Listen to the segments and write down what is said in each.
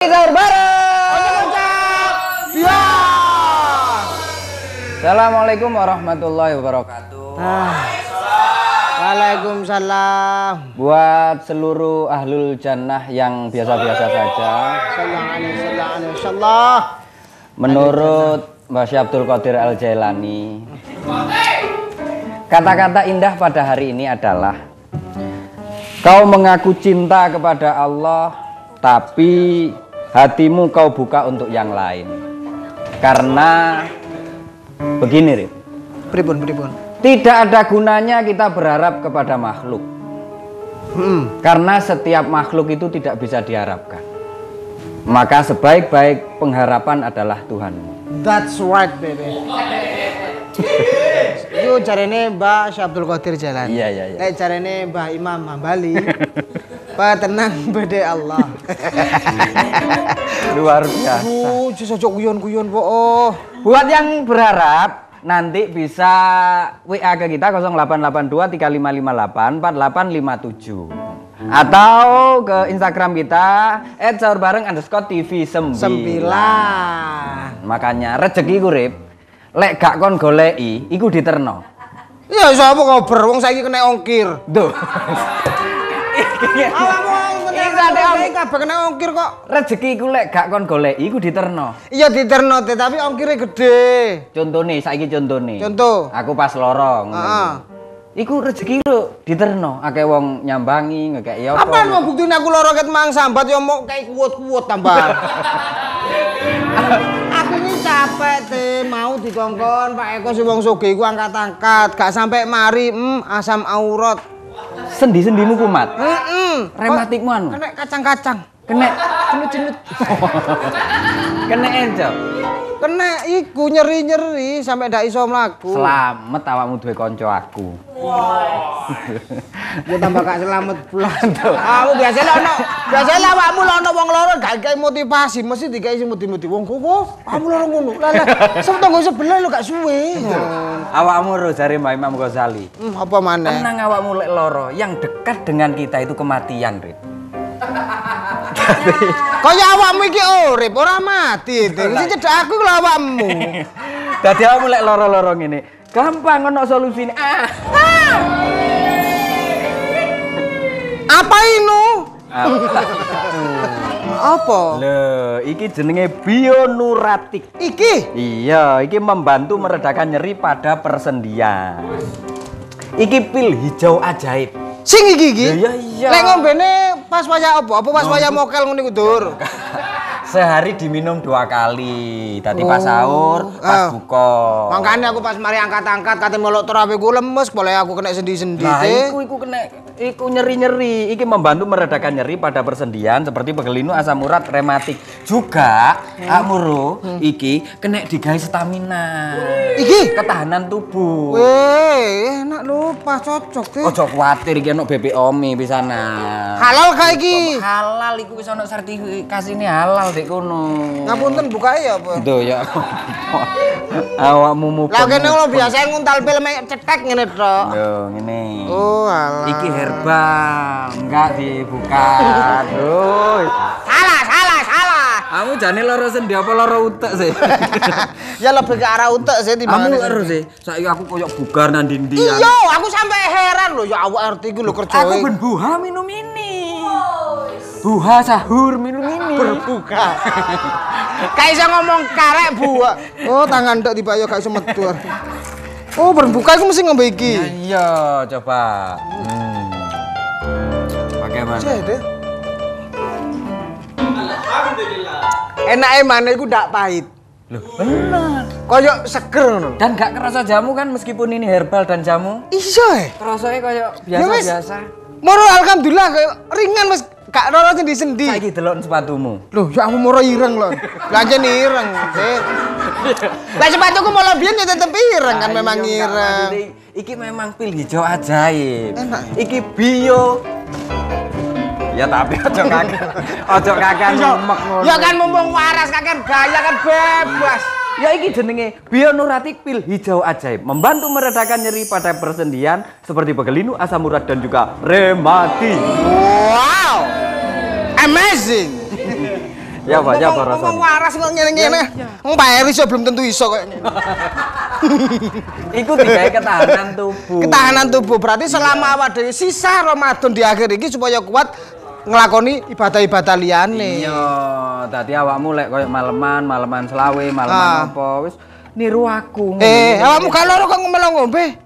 Sahur bareng. Ya. Assalamualaikum warahmatullahi wabarakatuh. Waalaikumsalam. Buat seluruh ahlul jannah yang biasa-biasa saja. Insyaallah. Menurut Mbah Abdul Qadir Al Jailani, kata-kata indah pada hari ini adalah kau mengaku cinta kepada Allah, tapi hatimu kau buka untuk yang lain. Karena begini, Rip. Pripun. Tidak ada gunanya kita berharap kepada makhluk. Karena setiap makhluk itu tidak bisa diharapkan. Maka sebaik-baik pengharapan adalah Tuhanmu. That's right, baby. Itu carane Mbah Abdul Qadir Jailani. Iya. Lek carane Mbah Imam Hambali. Tenang bede Allah. Luar biasa. Cocok guyon-guyon po. Oh. Buat yang berharap nanti bisa WA ke kita 0882 3558 4857 atau ke Instagram kita @sahurbareng_tv9. Makanya rezeki ku, Rip, lek gak kon goleki iku diterno. Ya sapa kober wong saiki kena ongkir. Duh. Awakmu meneh kabeh kena ongkir kok. Rezeki ku lek gak kon goleki iku diterno. Iya diterno tapi ongkire gede. Contone saiki contone. Contoh. Aku pas loro ngono. Iku rezeki lu diterno, akeh wong nyambangi ngekeki apa. Apaan mau buktine aku loro ket mang sambat ya mau kayak kuwut-kuwut tambah. Aku ini capek mau dikongkon Pak Eko si wong sugih iku angkat-angkat, gak sampai mari asam aurat. Sendi-sendimu kumat. Rematikmu anu. Kena kacang-kacang. Kena cenut-cenut. Kena enco. Kena iku nyeri-nyeri sampai ndak iso mlaku. Selamat awakmu duwe kanca aku. Ya tambah gak selamat pulang. Aku biasanya awakmu lono wong loro gak kayak motivasi, mesti dikai sing mudi-mudi wong kok. Kamu loro ngono. Lah setenggo sebelah lo gak suwe. Awakmu ro jare Mbah Imam Ghazali. Apa maneh? Tenang awakmu lek loro, yang dekat dengan kita itu kematian, Rit. Kaya awakmu iki urip ora mati. Sing cedhak aku lho awakmu. Dadi awakmu lek loro-loro ngene, gampang ono solusine. Apa ini? Apa? Loh, iki jenenge Bionuratik. Iki? Iya, iki membantu meredakan nyeri pada persendian. Iki pil hijau ajaib. Sing iki? Iya. Lek ngombene pas wayah apa? Apa pas wayah mokel ngene iku, Dur? Sehari diminum 2 kali. Tadi pas sahur, pas buka. Makanya aku pas mari angkat-angkat kate molok terawe ku lemes, boleh aku kena sendi-sendi. Nah, iku nyeri-nyeri. Iki membantu meredakan nyeri pada persendian seperti pegelinu, asam urat, rematik. Juga akmuru iki kena digawe stamina. Iki ketahanan tubuh. Weh, enak lho, pas cocok teh. Ojo kuwatir iki ono BPOMI pisanan. Halal ka iki? Halal iku wis ono sertifikasine halal dek kono. Ngapunten bukae ya apa? Duh ya. Awakmu mupeng. Lah kene lho biasa nguntal pil cetek ngene tok. Yo ngene. Oh, alah. Iki herbal, enggak dibuka. Aduh. Salah. Kamu jane loro sendi apa loro utek sih? Ya lebih ke arah utek sih Kamu timbangane. ero sih. Saiki aku koyo bugar nang ndi-ndi. Iya, aku sampai heran loh ya awak RT iku lho kerja. Aku ben buha minum ini. Buha sahur minum ini. Berbuka. Kayak iso ngomong karek buah. Oh, tangan ndok tiba yo gak iso metu. Oh, berbuka iku mesti ngombe iki. Iya, coba. Bagaimana? Enake mana iku ndak pahit. Loh, bener. Koyo seger ngono. Dan gak kerasa jamu kan meskipun ini herbal dan jamu. Iya. Kerasanya kayak biasa-biasa. Moro alhamdulillah kayak ringan Mas. Gak loro sendi-sendi. Saiki delok sepatumu. Loh, ya aku moro ireng lho. Belanja ireng. Lah sepatuku malah biyen ya tetep ireng kan memang ireng. Iki memang pil hijau ajaib. Enak. Iki bio. Ya tapi ojo kakean mumek ngono. Ya kan mumpung waras kakean gaya kan bebas. Ya iki jenenge Bionuratik pil hijau ajaib, membantu meredakan nyeri pada persendian seperti pegelinu, asam urat dan juga rematik. Wow. Amazing. Ya Pak, ya Pak Ngomong rasane. waras kok ngene-ngene. Wong Pak Eri iso belum tentu iso kok. Iku digawe ketahanan tubuh. Ketahanan tubuh berarti selama awak dhewe sisa Ramadan di akhir iki supaya kuat nglakoni ibadah-ibadah liyane. Iya, dadi awakmu lek koyo maleman selawe, maleman apa wis niru aku. Awakmu gak loro kok melu ngombe?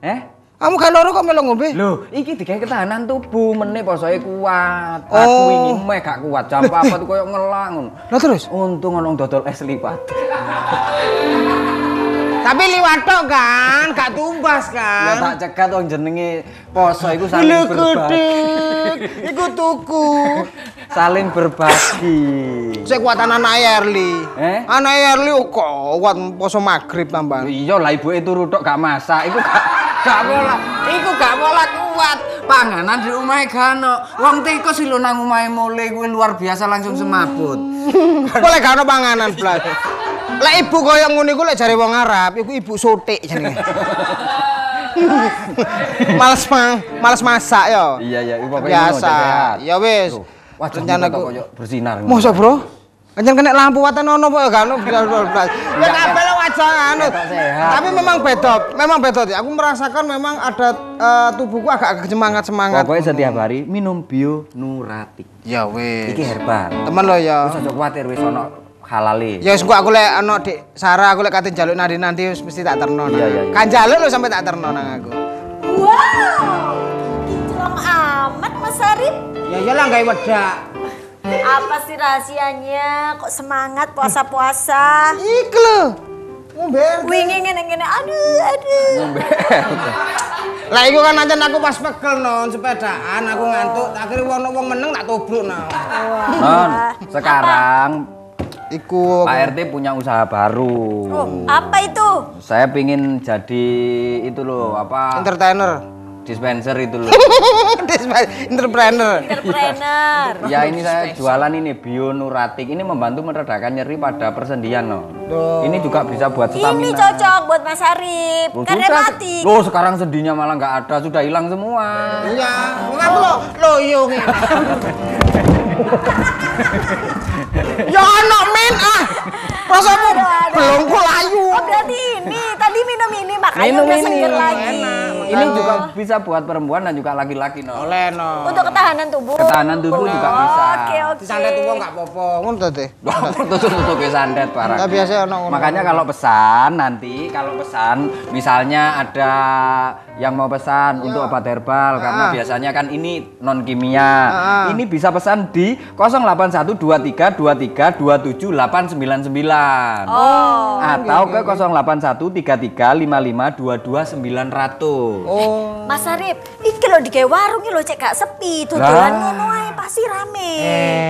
Kamu gak loro kok melu ngombe? Lho, iki digawe ketahanan tubuh, meneh posoe kuat. Aku wingi meh gak kuat, jam 4 koyo ngelang ngono. Lah terus? Untung ono dodol es liwat. Tapi liwat tok kan, gak tumbas Ya kan? tak cegat wong jenenge poso iku saling berbagi. Iku tuku. Saling berbagi. Sekuatan anak Erli. Anak Erli kok kuat poso magrib tambahan. Iya lah ibuke turu tok gak masak, iku gak pola. Iku gak pola kuat. Panganan di omahe gak ono. Wong tikus lho nang omahe mule kuwi luar biasa langsung semaput. Boleh gak ono panganan blas. Lek ibu koyo ngono iku lek jare wong Arab, iku ibu sotik jenenge. Males masak ya. Iya pokoke biasa. Ya wis. Wah, rencanaku koyo bersinar. Mosok, Bro? Anjen kena lampu watan ono apa ya gak ono blas. Ya kabeh wajah anu. Tapi memang beda. Aku merasakan memang ada tubuhku agak semangat. Pokoknya setiap hari minum Bio Nuratik. Ya wis. Iki herbal. Temen lo ya. Wis aja kuwatir wis ono halale. Ya wis aku lek ana Dik Sarah aku lek kate njaluk nanti wis mesti tak terno. Iya. Kan njaluk lho sampe tak terno nang aku. Wow. Kinclong amat Mas Arif. Ya iyalah gawe wedak. Apa sih rahasianya? Kok semangat puasa-puasa? Iki lho. Ngombe. Wingi ngene-ngene. Aduh. Lah iku kan ancen aku pas pegel non sepedaan aku ngantuk, akhire wong meneng tak tubruk non. Non, sekarang iku Pak RT punya usaha baru. Oh, apa itu? Saya pingin jadi itu loh, apa? Entertainer. Dispenser itu loh. Entrepreneur. Ya ini saya jualan ini Bio Nuratik. Ini membantu meredakan nyeri pada persendian loh. Ini juga bisa buat stamina. Ini cocok buat Mas Arif. Kan rematik. Loh sekarang sendinya malah nggak ada, sudah hilang semua. Iya, aku loyo ngene. Ya ono men ah. Rasamu belum layu. Oh berarti ini tadi minum ini makanya Minum udah ini. seger lagi. Ini juga bisa buat perempuan dan juga laki-laki no. Oleh no. Untuk ketahanan tubuh. Ketahanan tubuh juga bisa. Oke. Disandet tuwa enggak apa-apa. Ngono to, Teh. Tutup sandet parah. Enggak biasa ono ngono. Makanya kalau pesan misalnya ada yang mau pesan untuk obat herbal karena biasanya kan ini non kimia. Ini bisa pesan di 08132323278999. Atau ke 081335522900. Mas Arif, iki lho digawe warung iki lho cek gak sepi, dodolan ngono ae pasti rame.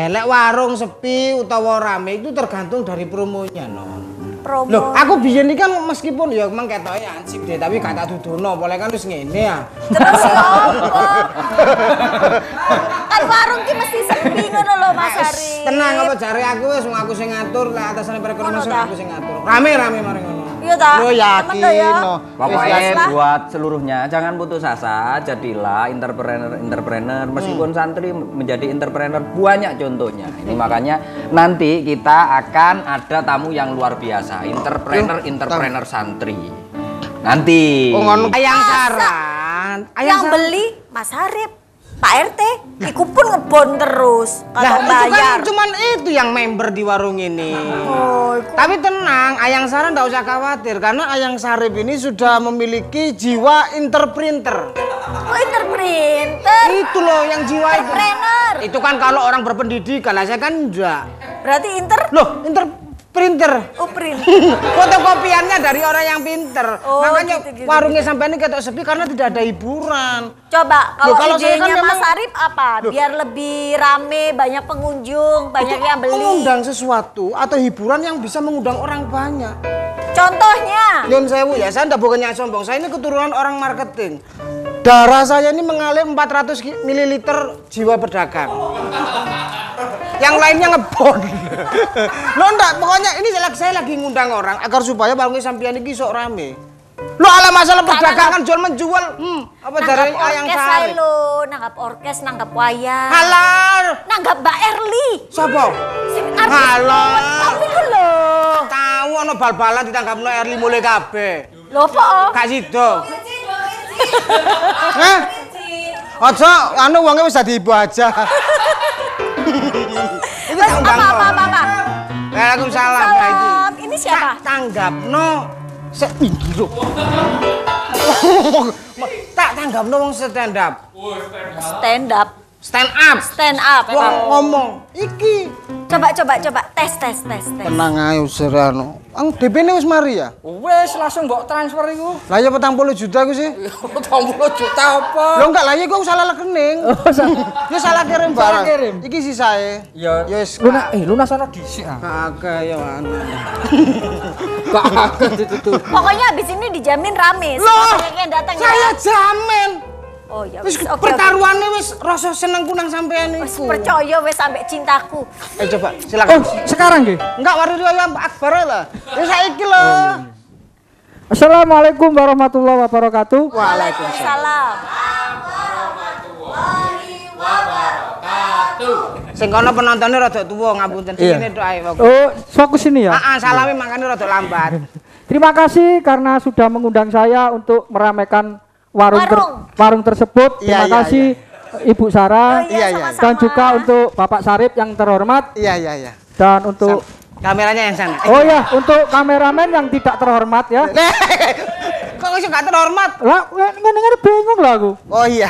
Lek warung sepi utawa rame itu tergantung dari promonya, Non. Promo. Loh, aku biyen iki kan meskipun ya emang ketoke ansip deh, tapi gak tak dudono, boleh kan wis ngene ya. Terus ya apa? Kan warung ki mesti sepi ngono lho Mas Arif. Tenang apa jare aku wis wong aku sing ngatur, lek atasane perekonomian aku sing ngatur. Rame-rame mari ngono. Iya ta? Lo yakin no. Pokoknya buat seluruhnya jangan putus asa, jadilah entrepreneur meskipun santri menjadi entrepreneur banyak contohnya. Ini makanya nanti kita akan ada tamu yang luar biasa, entrepreneur santri. Nanti. Ayang saran. Yang beli Mas Arif, Pak RT, iku pun ngebon terus kalau bayar. Cuman itu yang member di warung ini. Tapi tenang, Ayang Sarah nggak usah khawatir karena Ayang Sarip ini sudah memiliki jiwa entrepreneur. Oh, entrepreneur. Itu loh yang jiwa Entrepreneur. Itu kan kalau orang berpendidikan, lah saya kan enggak. Berarti Entrepreneur. Oh, print. Fotokopiannya dari orang yang pinter. Oh, makanya gitu. warungnya sampai ini ketok sepi karena tidak ada hiburan. Coba kalau saya kan idenya Mas memang- Arif apa? Biar lebih rame, banyak pengunjung, banyak yang beli. Mengundang sesuatu atau hiburan yang bisa mengundang orang banyak. Contohnya? Nyun sewu ya, saya ndak bukannya sombong. Saya ini keturunan orang marketing. Darah saya ini mengalir 400 ml jiwa pedagang. Yang lainnya ngebon. Lo ndak, pokoknya ini saya lagi ngundang orang agar supaya warungnya sampean iki sok rame. Lo ala masalah perdagangan jual menjual. Apa dari Ayang Sari? Lo nanggap orkes, nanggap wayang. Halar. Nanggap Mbak Erli. Sopo? Si arep Halah. Tapi ku lho. Tahu ana bal-balan ditangkapno R5 mulai kabeh. Lho apa? Gak sido. Hah? Aja anu wonge wis dadi ibu aja. Iki Wes apa? Waalaikumsalam Pak Iki. Salam. Ini siapa? Tanggapno sik pinggir lho. Tak tanggapno wong stand up. Stand up. Stand up. Stand up. Wong ngomong iki. Coba. Tes. Tenang ae Usrano. Ang DP-ne wis mari ya? Wes langsung mbok transfer iku. Lah ya 40 juta ku sih. 30 juta apa? Lo enggak lah ya gua salah rekening. Ya salah kirim barang. Salah kirim. Iki sisae. Ya wis. lunas ana dhisik ah. Kagak ya anu. Kagak itu. Pokoknya habis ini dijamin rame. Loh, yang datang saya ya. jamin. Oh ya Wis wis oke. pertaruhannya wis rasa senengku nang sampean Wis iku. percaya wis sampai cintaku. Coba silakan. Sekarang nggih. Enggak wari riyo Akbar lah. Ya saiki lho. Assalamualaikum warahmatullahi wabarakatuh. Waalaikumsalam. Sing kono penontonnya rada tuwa ngapunten sikine tok ae. Oh, fokus ini ya. Heeh, salame makane rada lambat. Terima kasih karena sudah mengundang saya untuk meramaikan warung tersebut. Iya, Terima iya, kasih Ibu Sarah Iya, iya. sama-sama. dan juga untuk Bapak Sarip yang terhormat Iya. dan untuk Kameranya yang sana. oh ya untuk kameramen yang tidak terhormat ya. Kok iso gak terhormat? Lah ngene bingung lah aku. Oh iya.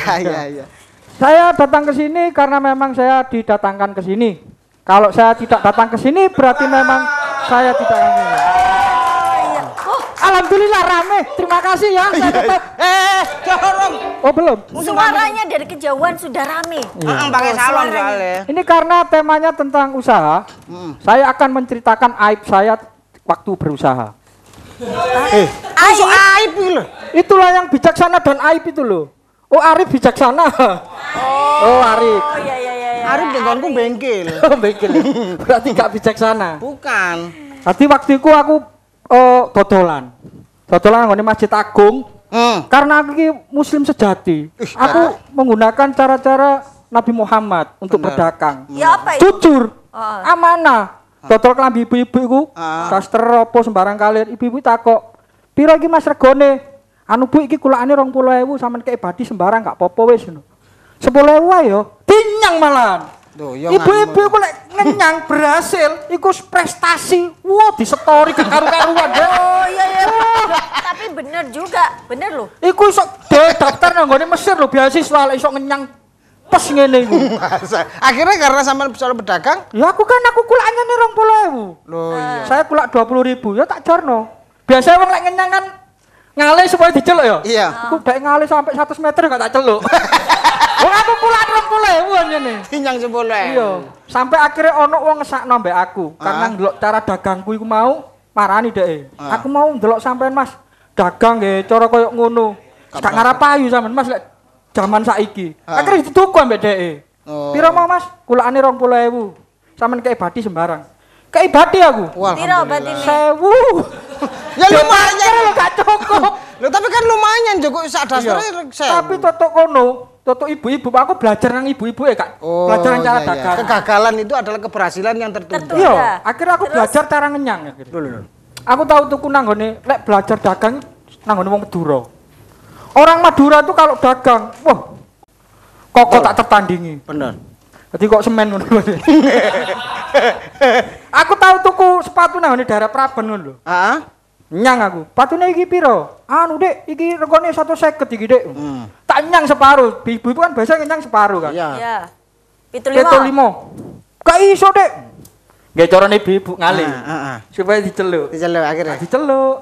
Saya datang ke sini karena memang saya didatangkan ke sini. Kalau saya tidak datang ke sini berarti memang saya tidak rame. Alhamdulillah rame. Terima kasih ya. Saya tetap. Dorong. Oh belum. Suaranya dari kejauhan sudah rame. Heeh, pakai salon soalnya. Ini karena temanya tentang usaha. Saya akan menceritakan aib saya waktu berusaha. Iso aib iki lho. Itulah yang bijaksana dan aib itu loh. Oh Arif bijaksana. Oh Arif. Oh iya. Arif dengkonku bengkel. Bengkel. Berarti gak bijaksana. Bukan. Tadi waktu itu aku dodolan nggone Masjid Agung. Karena aku ini muslim sejati. Aku menggunakan cara-cara Nabi Muhammad untuk berdagang. Ya apa itu? Jujur, amanah. Dodol klambi ibu-ibu iku, daster apa sembarang kalian. Ibu-ibu takok, "Piro iki Mas regone?" "Anu Bu iki kulakane 20.000 sampean kei badi sembarang gak apa-apa wis ngono." 10.000 ae yo. Pinyang malahan. Ibu-ibu iku lek ngenyang berhasil, iku prestasi. Wah, disetori karu-karuan. Oh iya. Tapi bener juga, bener loh. Iku iso daftar nang nggone Mesir lho beasiswa lek iso ngenyang pes ngene iku. Akhirnya karena sampean soal berdagang, Ya aku kulaknya nih 20.000. loh iya. Saya kulak 20.000 ya tak jorno. Biasanya wong lek ngenyang kan ngalih supaya diceluk ya. Iya. Aku dek ngalih sampai 100 meter gak tak celuk. Wong aku kulak 20.000 ngene. Pinyang 10. Iya. Sampai akhirnya ono wong ngesakno mbek aku karena ndelok cara dagangku iku mau marani dhek. Aku mau ndelok sampean Mas dagang nggih cara koyo ngono. Gak ngarep payu sampean Mas lek jaman saiki. Akhirnya dituku ambek dhek. Piro mau Mas? Kulakane 20.000. Sampeyan kei badi sembarang. Kei badi aku. Piro berarti nih? 1.000. Ya lumayan lho gak cukup. Loh tapi kan lumayan Joko sak dasare Tapi totok kono, totok ibu-ibu aku belajar nang ibu-ibu ya Kak. Belajar cara dagang. Kegagalan itu adalah keberhasilan yang tertunda. Iya, akhirnya aku belajar cara ngenyang akhirnya. Aku tahu tuku nang ngene lek belajar dagang nang ngene wong Madura. Orang Madura tuh kalau dagang, wah. Kok tak tertandingi. Bener. Jadi kok semen ngono. Aku tahu tuku sepatu nang ngene daerah Praben ngono lho. Heeh. Nyang aku. Patune iki piro? Anu Dik, iki regane 150 iki Dik. Tak nyang separuh. Ibu-ibu kan biasa nyang separuh kan. Iya. Iya. 75. 75. Gak iso Dik. Nggih carane ibu-ibu ngalih. Heeh. Supaya diceluk. Diceluk akhirnya. Diceluk.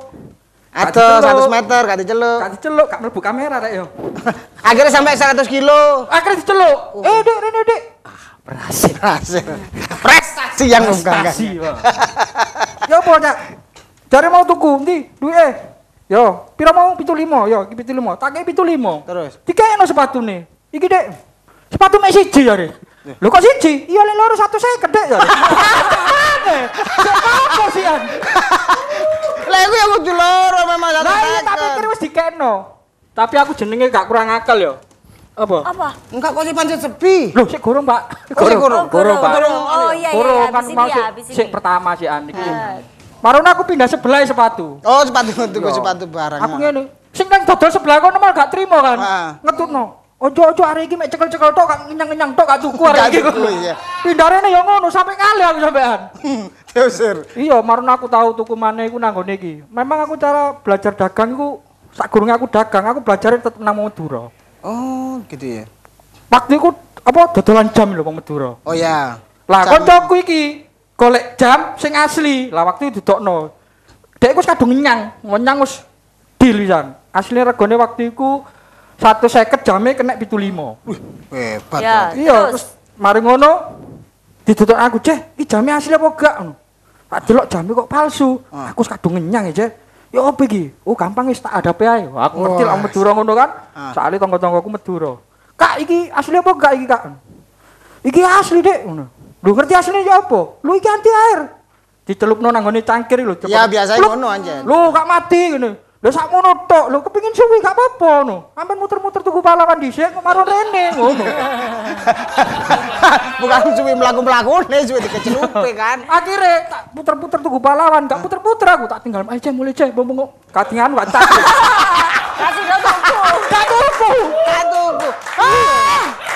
Atau 100 meter gak diceluk. Gak diceluk, gak mlebu kamera rek yo. Akhirnya sampai 100 kilo. Akhirnya diceluk. Dik, rene Dik. Berhasil. Prestasi yang membanggakan. Prestasi, Pak. Ya apa, Cak? Jare mau tuku, ndi? Duwe. Yo, pira mau 75? Yo, iki 75. Tak kei 75. Terus? Dikekno sepatune. Iki, Dik. Sepatu mek siji jare. Lho kok siji? Iya lek loro 150, Dik, jare. Apa sih an? Lah iku yang kudu loro memang Lah iya tak pikir wis dikekno. Tapi aku jenenge gak kurang akal yo. Apa? Apa? Enggak kok pancet sepi. Loh, sik gorong, Pak. Gorong, Pak. Oh iya Gorong kan habis mau ini ya, habis sik ini. pertama sih an iki. Marun aku pindah sebelah sepatu. Oh, sepatu tuku sepatu barang. Aku ngene, sing nang dodol sebelah kono malah gak trimo kan. Ngetutno. Ojo arek iki mek cekel-cekel tok gak ngenyang-nyenyang tok gak tuku arek iki. Iya. Pindah rene ya ngono sampe kali aku sampean. Diusir. Iya, marun aku tahu tuku maneh iku nang ngene iki. Memang aku cara belajar dagang iku sakgurunge aku dagang, aku belajar tetep nang Madura. Oh, gitu ya. Waktu iku apa dodolan jam lho wong Madura. Oh ya. Lah kancaku iki golek jam sing asli. Lah waktu itu didokno. Dek iku wis kadung ngenyang wis deal pisan. Asline regane waktu iku 150 jame kena 75. Hebat. Ya, Iya, terus mari ngono didodok aku, "Ceh, iki jame asli apa gak?" ngono. Tak delok jame kok palsu. Aku wis kadung ngenyang ya, Ceh. Ya apa iki? Oh, gampang wis tak hadapi ae. Wah, aku ngerti lah Madura ngono kan. Soale tangga-tanggaku Madura. "Kak, iki asli apa gak iki, Kak?" "Iki asli, Dek." ngono. "Lho, ngerti asline ya apa?" "Lho, iki anti air." Dicelupno nang ngone cangkir lho. Ya biasanya ngono anjen. Lho, gak mati ngene. Lho sakmono tok, lho kepengin suwi gak apa-apa ngono. Sampeyan muter-muter tuku pahlawan dhisik kok marun rene ngono. Bukan suwi mlaku-mlakune, suwi dikecelupe kan. Akhire tak puter-puter tuku pahlawan, gak puter-puter aku tak tinggal aja mulai cek bombong katingan gak tak. Kasih dong tuku. Gak tuku. Aduh.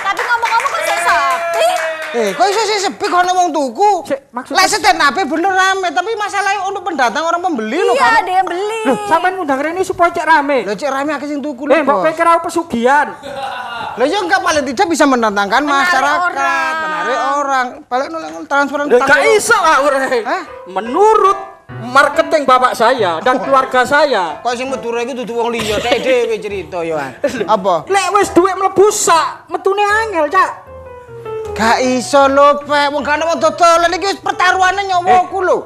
Tapi ngomong-ngomong kok sik sepi. Kok iso sih sepi kok ana wong tuku? Sik, maksudnya- Lek stand up bener rame, tapi masalahnya untuk pendatang orang pembeli lho Iya, kan. ada yang beli. Loh, sampean ngundang rene supaya cek rame. Lho cek rame akeh sing tuku lho. Mbok pikir aku pesugihan. Lho ya enggak paling tidak bisa mendatangkan masyarakat, orang. menarik orang. Balik nolak transferan Lho gak iso aku rene. Hah? Menurut marketing bapak saya dan keluarga saya, Kok sing Madura iku dudu wong liya, tek dhewe cerita yo. Apa? lek wis duit mlebu sak, metune angel, Cak. Gak iso lho, Pak. Wong gak ana wong dodolan iki wis pertaruhane nyawaku lho.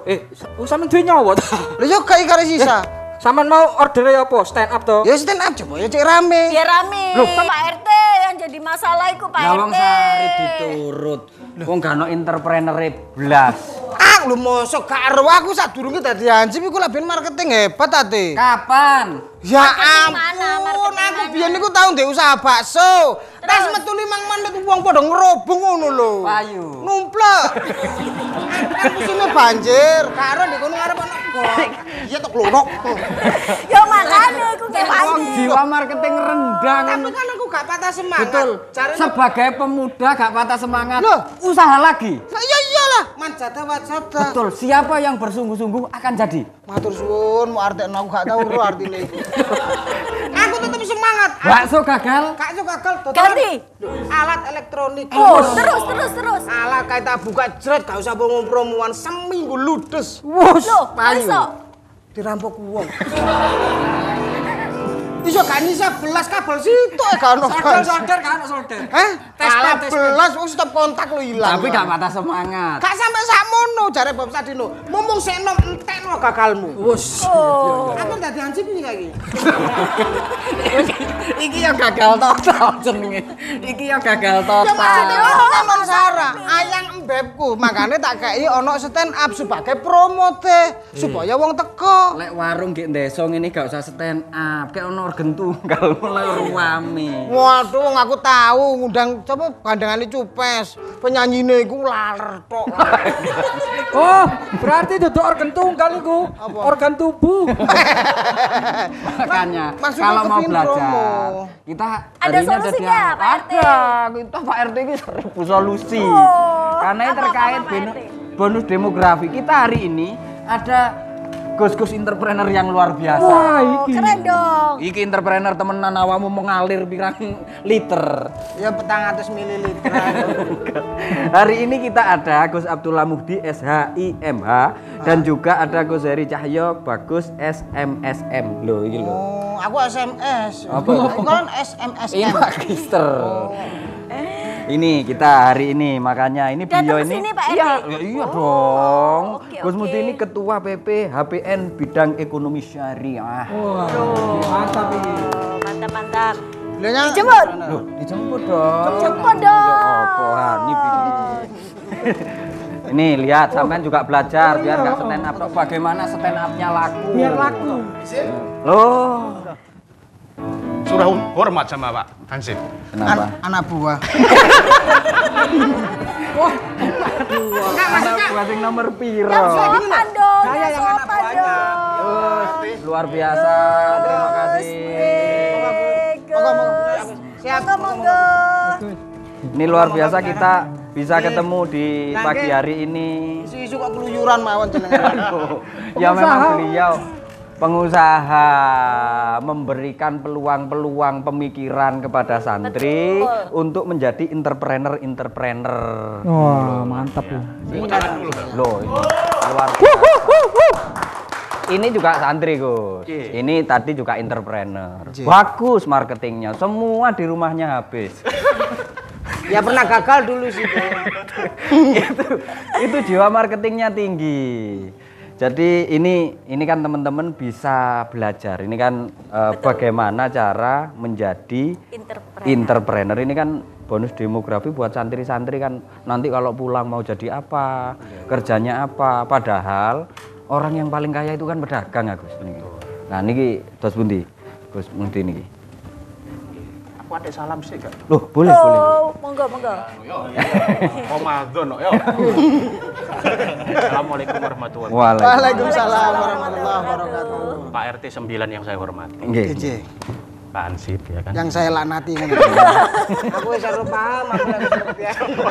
Sampean duwe nyawa ta? Lho yo gak ikare sisa. Sampean mau order apa? Stand up to? Ya stand up coba ya cek rame. Biar rame. Loh. Pak RT yang jadi masalah iku Pak Lawang RT. sari diturut. Wong gak ono entrepreneur blas. Ah, lu mosok gak ero aku sadurunge dadi hansip iku lek ben marketing hebat ta, Te. Kapan? Ya Marketing mana? ampun, Marketing aku mana? biyen niku tau ndek usaha bakso. Tas metu 5 menit wong padha ngerobong ngono lho. Payu. Numplek. Aku sine banjir, karo ndek kono ngarep ana kok. Iya tok klonok. Ya makane iku Wong kewangi. jiwa marketing rendah. Tapi kan aku gak patah semangat. Betul. Caranya Sebagai pemuda gak patah semangat. Loh. Usaha lagi. ya iyalah, manjata wajata. Betul. Siapa yang bersungguh-sungguh akan jadi. Matur suwun, mau artekno aku gak tau lho artine iku. Aku tetep semangat. Bakso gagal. Gak suka gagal Ganti. alat elektronik. Oh, terus. Alat kayak tak buka jret gak usah promoan seminggu ludes. Wus. Loh, iso. Dirampok wong. Iso gak nyisa belas kabel situ gak ono. Solder kan solder. Hah? Tes pen. belas wong stop kontak lo ilang. Tapi gak patah semangat. Gak sampe sakmono jare Bob Sadino. Mumpung sekno entekno gagalmu. Wus. Aku dadi hansip iki saiki. Iki yang gagal total jenenge. Iki yang gagal Ya total. maksudnya ono kan Sarah, ayang embebku, makanya tak kei ono stand up sebagai promo teh supaya wong teko. Lek warung gek ndeso ngene gak usah stand up. Kayak ono organ tunggal mulai ruame. Waduh, wong aku tahu ngundang coba gandengane Cupes, penyanyine iku laler tok. Oh, berarti duduk organ tunggal iku. Organ tubuh. Makanya Maksudnya kalau mau kepingin belajar promo. kita Ada hari ini solusinya, dia- Pak RT. Ada, kita Pak RT ini 1000 solusi. Karena ini apa, terkait Pak RT? bonus demografi. Kita hari ini ada gus-gus entrepreneur yang luar biasa. Wah, iki. Keren dong. Iki entrepreneur temenan awamu mengalir pirang liter. Ya 400 ml. Hari ini kita ada Gus Abdullah Muhdi SHIMH dan juga ada Gus Heri Cahyo Bagus SMSM. Loh iki lho. Oh, aku SMS. Apa? Aku kan SMSM. Ini magister. Ini kita hari ini makanya ini Datang beliau ke ini sini, Pak RT? iya dong. oke, Gus oke. Muhdi ini ketua PP HPN bidang ekonomi syariah. Wah, mantap ini. Mantap. Lha nyang Dijemput. Loh, dijemput dong. Dijemput dong. Ya apa Hani bikin. Ini lihat sampean juga belajar biar nggak stand up. Tok. Bagaimana stand up-nya laku? Biar laku. Loh, sudah hormat sama Pak Hansip. Kenapa? Anak buah. Anak buah sing nomor piro? Yang sopan dong. Saya yang anak sopan buahnya. dong. Luar biasa. Terima kasih. Siap. Monggo. Ini luar biasa kita bisa ketemu di pagi hari ini. Isu-isu kok keluyuran mawon jenengan. Ya memang beliau pengusaha memberikan peluang-peluang pemikiran kepada santri untuk menjadi entrepreneur. Wah, mantap ya. Loh, ini luar biasa. Ini juga santri, Gus. Ini tadi juga entrepreneur. Bagus marketingnya, semua di rumahnya habis. Ya pernah gagal dulu sih. itu jiwa marketingnya tinggi. Jadi ini kan teman-teman bisa belajar. Ini kan bagaimana cara menjadi entrepreneur. Ini kan bonus demografi buat santri-santri kan nanti kalau pulang mau jadi apa, kerjanya apa. Padahal orang yang paling kaya itu kan pedagang, Gus. Nah niki dos pundi? Gus pundi niki? Aku ada salam sih gak? Loh, boleh. Monggo. Ramadan yo. Assalamualaikum warahmatullahi wabarakatuh. Waalaikumsalam warahmatullahi wabarakatuh. Pak RT 9 yang saya hormati. Nggih. Pak Ansip ya kan. Yang saya laknati kan. Aku wis ora paham aku lagi seperti apa.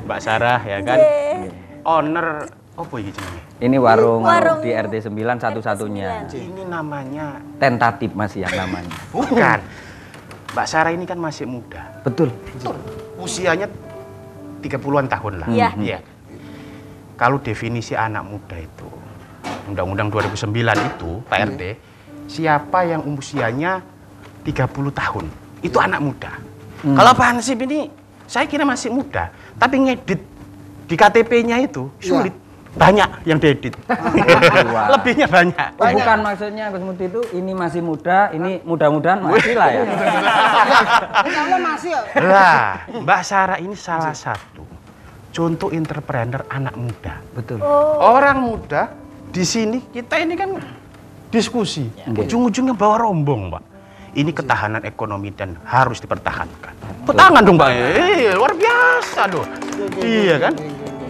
Mbak Sarah ya kan. Owner apa iki jenenge? Ini warung di RT 9 satu-satunya. Ini namanya Tentatif masih yang namanya. bukan. Mbak Sarah ini kan masih muda. Betul. Usianya 30-an tahun lah. Iya. Iya. Kalau definisi anak muda itu Undang-Undang 2009 itu, Pak RT, siapa yang usianya 30 tahun, itu anak muda. Kalau Pak Hansip ini, saya kira masih muda, tapi ngedit di KTP-nya itu sulit. Banyak yang diedit. Lebihnya banyak. Oh, bukan maksudnya Gus Muti itu ini masih muda, ini mudah-mudahan masih lah ya. Insya Allah masih ya. Lah, Mbak Sarah ini salah satu contoh entrepreneur anak muda. Betul. Orang muda di sini kita ini kan diskusi, ujung-ujungnya bawa rombong, Pak. Ini ketahanan ekonomi dan harus dipertahankan. Pertahanan dong, Mbak. Luar biasa dong. Iya kan?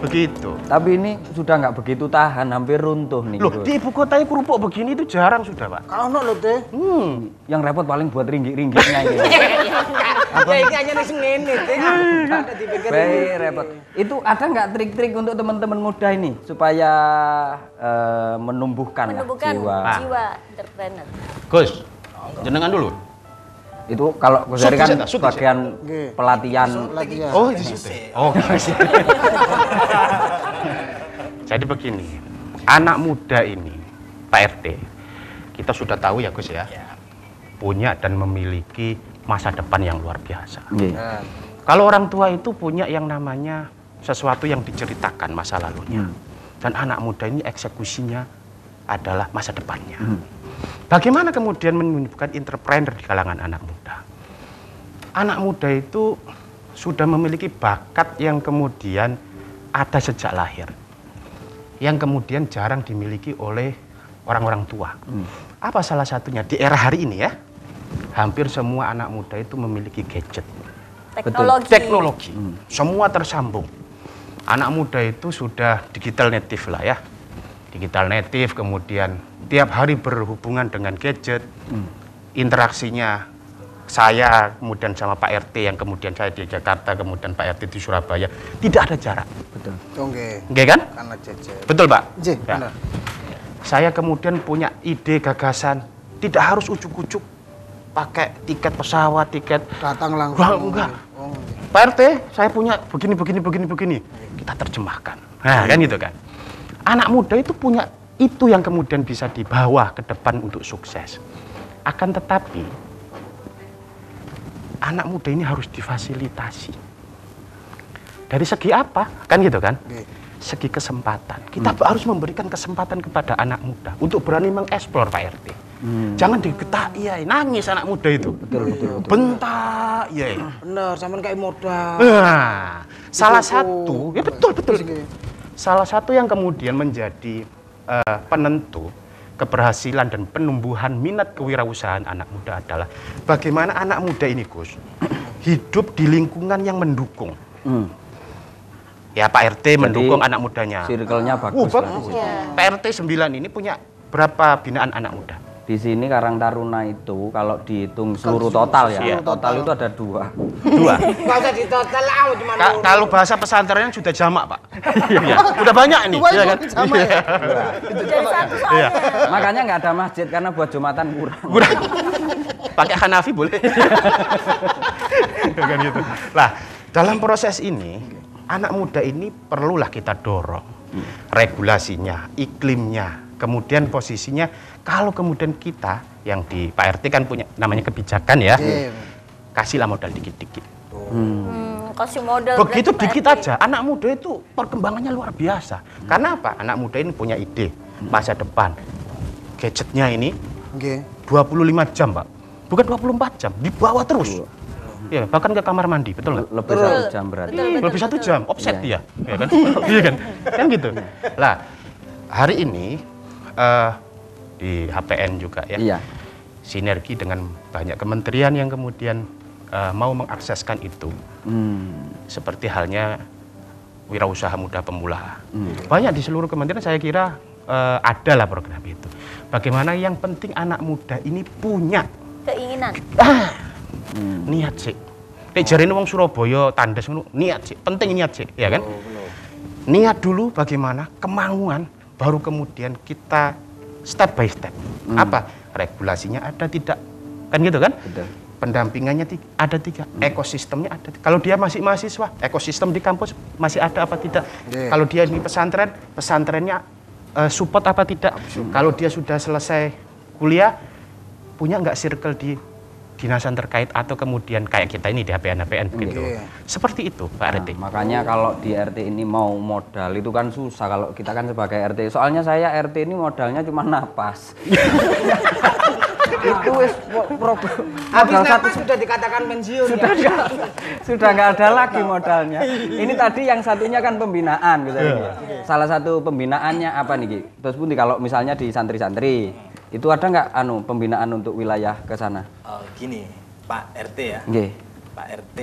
Begitu. Tapi ini sudah nggak begitu tahan, hampir runtuh nih. Loh, di ibu kota kerupuk begini itu jarang sudah, Pak. Kalau ono lho, Teh. Yang repot paling buat ringgit-ringgitnya gitu. Ya ini hanya nih ngene, Teh. Ada dipikir. Repot. Itu ada nggak trik-trik untuk teman-teman muda ini supaya menumbuhkan jiwa? entrepreneur. Gus, jenengan dulu. Itu kalau Gus Heri kan bagian pelatihan. Oh, di situ. Oh, jadi begini, anak muda ini, Pak RT, kita sudah tahu ya Gus ya, punya dan memiliki masa depan yang luar biasa. Kalau orang tua itu punya yang namanya sesuatu yang diceritakan masa lalunya, dan anak muda ini eksekusinya adalah masa depannya. Bagaimana kemudian menumbuhkan entrepreneur di kalangan anak muda? Anak muda itu sudah memiliki bakat yang kemudian ada sejak lahir, yang kemudian jarang dimiliki oleh orang-orang tua. Apa salah satunya? Di era hari ini ya, hampir semua anak muda itu memiliki gadget. Teknologi. Semua tersambung. Anak muda itu sudah digital native lah ya. Digital native, kemudian tiap hari berhubungan dengan gadget, interaksinya saya kemudian sama Pak RT yang kemudian saya di Jakarta, kemudian Pak RT di Surabaya, tidak ada jarak. Betul. Oke kan? Karena jajan. Betul, Pak? Nggih, Ya. benar. Saya kemudian punya ide, gagasan, tidak harus ujuk-ujuk pakai tiket pesawat, tiket Datang langsung. Wah, enggak. Oh, nggih. Pak RT, saya punya begini. Kita terjemahkan. Nah, kan gitu kan. Anak muda itu punya itu yang kemudian bisa dibawa ke depan untuk sukses. Akan tetapi, anak muda ini harus difasilitasi. Dari segi apa? Kan gitu kan? Segi kesempatan. Kita harus memberikan kesempatan kepada anak muda untuk berani mengeksplor, Pak RT. Jangan digetak, iya, nangis anak muda itu. Betul. Bentak, iya. Bener, sampean kayak modal. Nah, salah satu, ya betul. Salah satu yang kemudian menjadi penentu keberhasilan dan penumbuhan minat kewirausahaan anak muda adalah bagaimana anak muda ini, Gus, hidup di lingkungan yang mendukung. Ya, Pak RT mendukung anak mudanya. Circle-nya bagus. Bagus. Pak RT 9 ini punya berapa binaan anak muda? Di sini Karang Taruna itu kalau dihitung seluruh total ya, Iya. total itu ada 2. Nggak usah ditotal lah, cuma Kalau bahasa pesantrennya sudah jamak, Pak. Iya, udah banyak ini. Dua Iya itu kan? sama ya? Jadi satu soalnya. Iya. Makanya nggak ada masjid karena buat Jumatan kurang. Kurang. Pakai Hanafi boleh. Kan gitu. Lah, dalam proses ini anak muda ini perlulah kita dorong regulasinya, iklimnya, kemudian posisinya. Kalau kemudian kita yang di Pak RT kan punya namanya kebijakan ya, kasihlah modal dikit-dikit. Kasih modal. Begitu berarti dikit Pak RT. aja, anak muda itu perkembangannya luar biasa. Karena apa? Anak muda ini punya ide masa depan. Gadgetnya ini 25 jam, Pak. Bukan 24 jam, dibawa terus. Ya, bahkan ke kamar mandi, betul nggak? Lebih 1 jam berarti. Lebih 1 jam, offset dia, ya kan? Iya kan? Kan gitu. Lah, hari ini di HPN juga ya, Iya. sinergi dengan banyak kementerian yang kemudian mau mengakseskan itu. Seperti halnya wirausaha muda pemula. Banyak di seluruh kementerian saya kira adalah program itu. Bagaimana yang penting anak muda ini punya Keinginan. niat sih. Nek jarene wong Surabaya tandas ngono, niat sih. Penting niat sih, ya kan? Niat dulu bagaimana, kemauan, baru kemudian kita step by step. Apa? Regulasinya ada tidak? Kan gitu kan? Betul. Pendampingannya ada 3, ekosistemnya ada. Kalau dia masih mahasiswa, ekosistem di kampus masih ada apa tidak? Kalau dia di pesantren, pesantrennya support apa tidak? Kalau dia sudah selesai kuliah, punya nggak circle di dinasan terkait atau kemudian kayak kita ini di HPN begitu. Seperti itu, Pak RT. Makanya kalau di RT ini mau modal itu kan susah kalau kita kan sebagai RT. Soalnya saya RT ini modalnya cuma napas. Itu wis Habis modal napas sudah dikatakan pensiun ya? sudah nggak ada lagi modalnya. Ini tadi yang satunya kan pembinaan gitu. Salah satu pembinaannya apa nih Ki? Terus pun kalau misalnya di santri-santri itu ada nggak pembinaan untuk wilayah ke sana? Gini, Pak RT ya. Nggih. Pak RT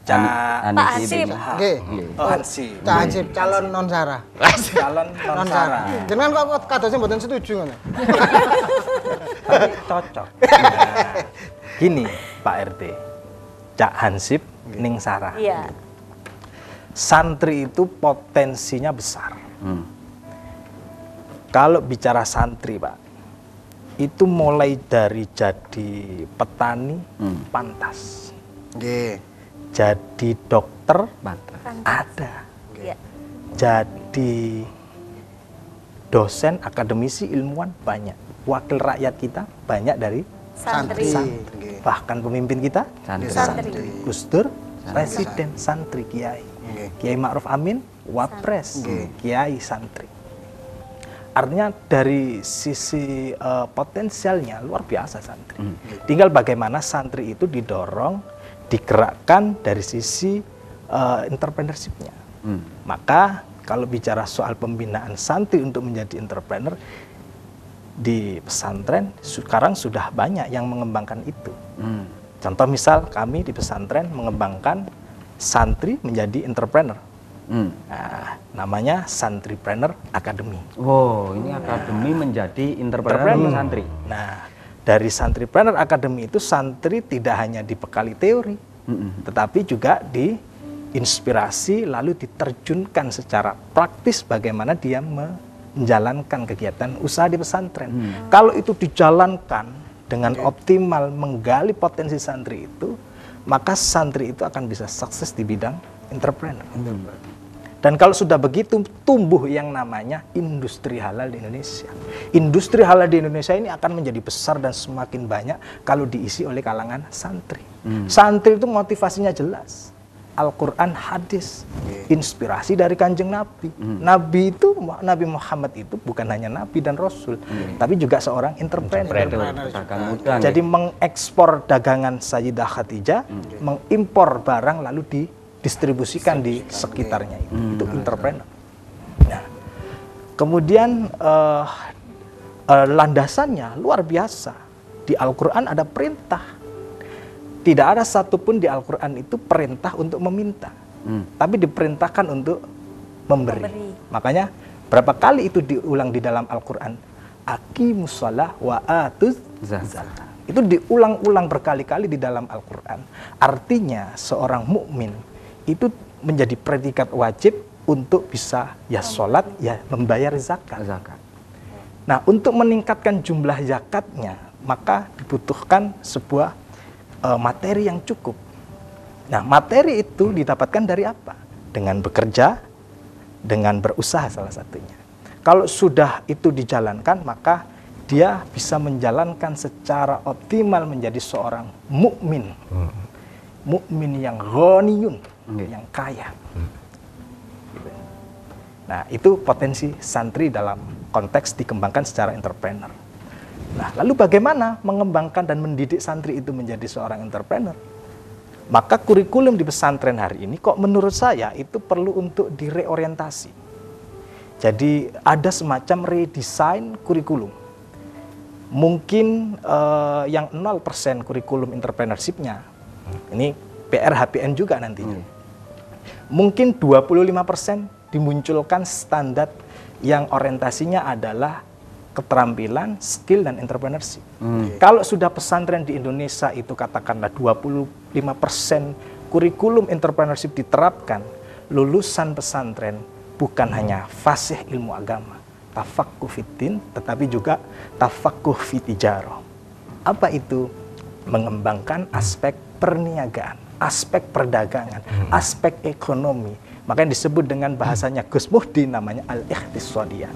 Pak Hansip. Nggih. Hansip. Cak Hansip, calon non Sarah. Calon non Sarah. Jangan kok kadosnya mboten setuju ngono. Tapi cocok. Gini, Pak RT. Cak Hansip ning Sarah. Iya. Santri itu potensinya besar. Kalau bicara santri, Pak, itu mulai dari jadi petani pantas. Jadi dokter ada. Iya. Jadi dosen, akademisi, ilmuwan banyak. Wakil rakyat kita banyak dari Santri. bahkan pemimpin kita Santri. Gus Dur, presiden santri, kiai. Kiai Ma'ruf Amin, wapres, kiai santri. Artinya dari sisi potensialnya luar biasa santri. Tinggal bagaimana santri itu didorong, digerakkan dari sisi entrepreneurship-nya. Maka kalau bicara soal pembinaan santri untuk menjadi entrepreneur, di pesantren sekarang sudah banyak yang mengembangkan itu. Contoh misal kami di pesantren mengembangkan santri menjadi entrepreneur. Nah, namanya Santripreneur Academy. Oh, ini akademi menjadi entrepreneur santri. Nah, dari Santripreneur Academy itu santri tidak hanya dibekali teori, tetapi juga diinspirasi lalu diterjunkan secara praktis bagaimana dia menjalankan kegiatan usaha di pesantren. Kalau itu dijalankan dengan optimal, menggali potensi santri itu, maka santri itu akan bisa sukses di bidang entrepreneur. Dan kalau sudah begitu, tumbuh yang namanya industri halal di Indonesia. Industri halal di Indonesia ini akan menjadi besar dan semakin banyak kalau diisi oleh kalangan santri. Santri itu motivasinya jelas. Al-Quran, hadis, inspirasi dari Kanjeng Nabi. Nabi Muhammad itu bukan hanya Nabi dan Rasul, tapi juga seorang entrepreneur. Jadi mengekspor dagangan Sayyidah Khadijah, mengimpor barang lalu didistribusikan di sekitarnya itu entrepreneur. Nah, kemudian landasannya luar biasa. Di Al-Quran ada perintah. Tidak ada satupun di Al-Quran itu perintah untuk meminta, tapi diperintahkan untuk memberi. Makanya berapa kali itu diulang di dalam Al-Quran? Aqimus shalah wa atuz zakat. Itu diulang-ulang berkali-kali di dalam Al-Quran. Artinya seorang mukmin itu menjadi predikat wajib untuk bisa ya sholat, ya membayar zakat. Nah, untuk meningkatkan jumlah zakatnya, maka dibutuhkan sebuah materi yang cukup. Nah, materi itu didapatkan dari apa? Dengan bekerja, dengan berusaha salah satunya. Kalau sudah itu dijalankan, maka dia bisa menjalankan secara optimal menjadi seorang mukmin. Mukmin yang ghaniyun, yang kaya. Nah, itu potensi santri dalam konteks dikembangkan secara entrepreneur. Nah, lalu bagaimana mengembangkan dan mendidik santri itu menjadi seorang entrepreneur? Maka kurikulum di pesantren hari ini kok menurut saya itu perlu untuk direorientasi. Jadi ada semacam redesign kurikulum. Mungkin yang 0% kurikulum entrepreneurship-nya, ini PR HPN juga nantinya. Mungkin 25% dimunculkan standar yang orientasinya adalah keterampilan, skill, dan entrepreneurship. Kalau sudah pesantren di Indonesia itu katakanlah 25% kurikulum entrepreneurship diterapkan, lulusan pesantren bukan hanya fasih ilmu agama, tafaqquh fiddin, tetapi juga tafaqquh fi tijarah. Apa itu? Mengembangkan aspek perniagaan, aspek perdagangan, aspek ekonomi. Makanya disebut dengan bahasanya Gus Muhdi namanya al-ikhtisodiyah.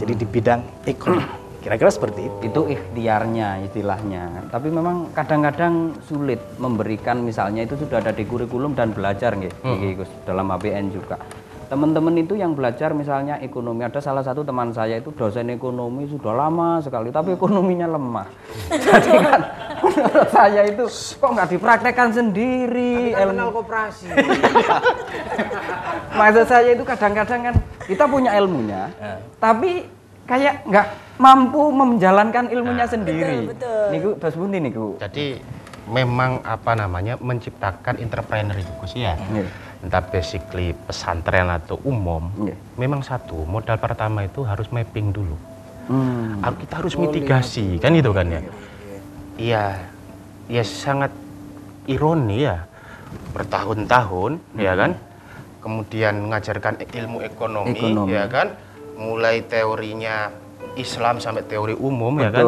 Jadi di bidang ekonomi. Kira-kira seperti itu. Itu ikhtiarnya istilahnya. Tapi memang kadang-kadang sulit memberikan, misalnya itu sudah ada di kurikulum dan belajar nggih, Gus, dalam HPN juga. Teman-teman itu yang belajar misalnya ekonomi, ada salah satu teman saya itu dosen ekonomi sudah lama sekali, tapi ekonominya lemah. Jadi kan menurut saya itu kok nggak dipraktekkan sendiri. Kenal koperasi. Maksud saya itu kadang-kadang kan kita punya ilmunya, tapi kayak nggak mampu menjalankan ilmunya sendiri. Betul. Niku Bas Bunti niku. Jadi memang apa namanya menciptakan entrepreneur itu Gus ya. Entah basically pesantren atau umum, memang satu modal pertama itu harus mapping dulu. Kita harus mitigasi, kan itu kan ya. Iya, ya sangat ironi ya, bertahun-tahun ya kan, kemudian mengajarkan ilmu ekonomi, ya kan, mulai teorinya Islam sampai teori umum. Betul. Ya kan,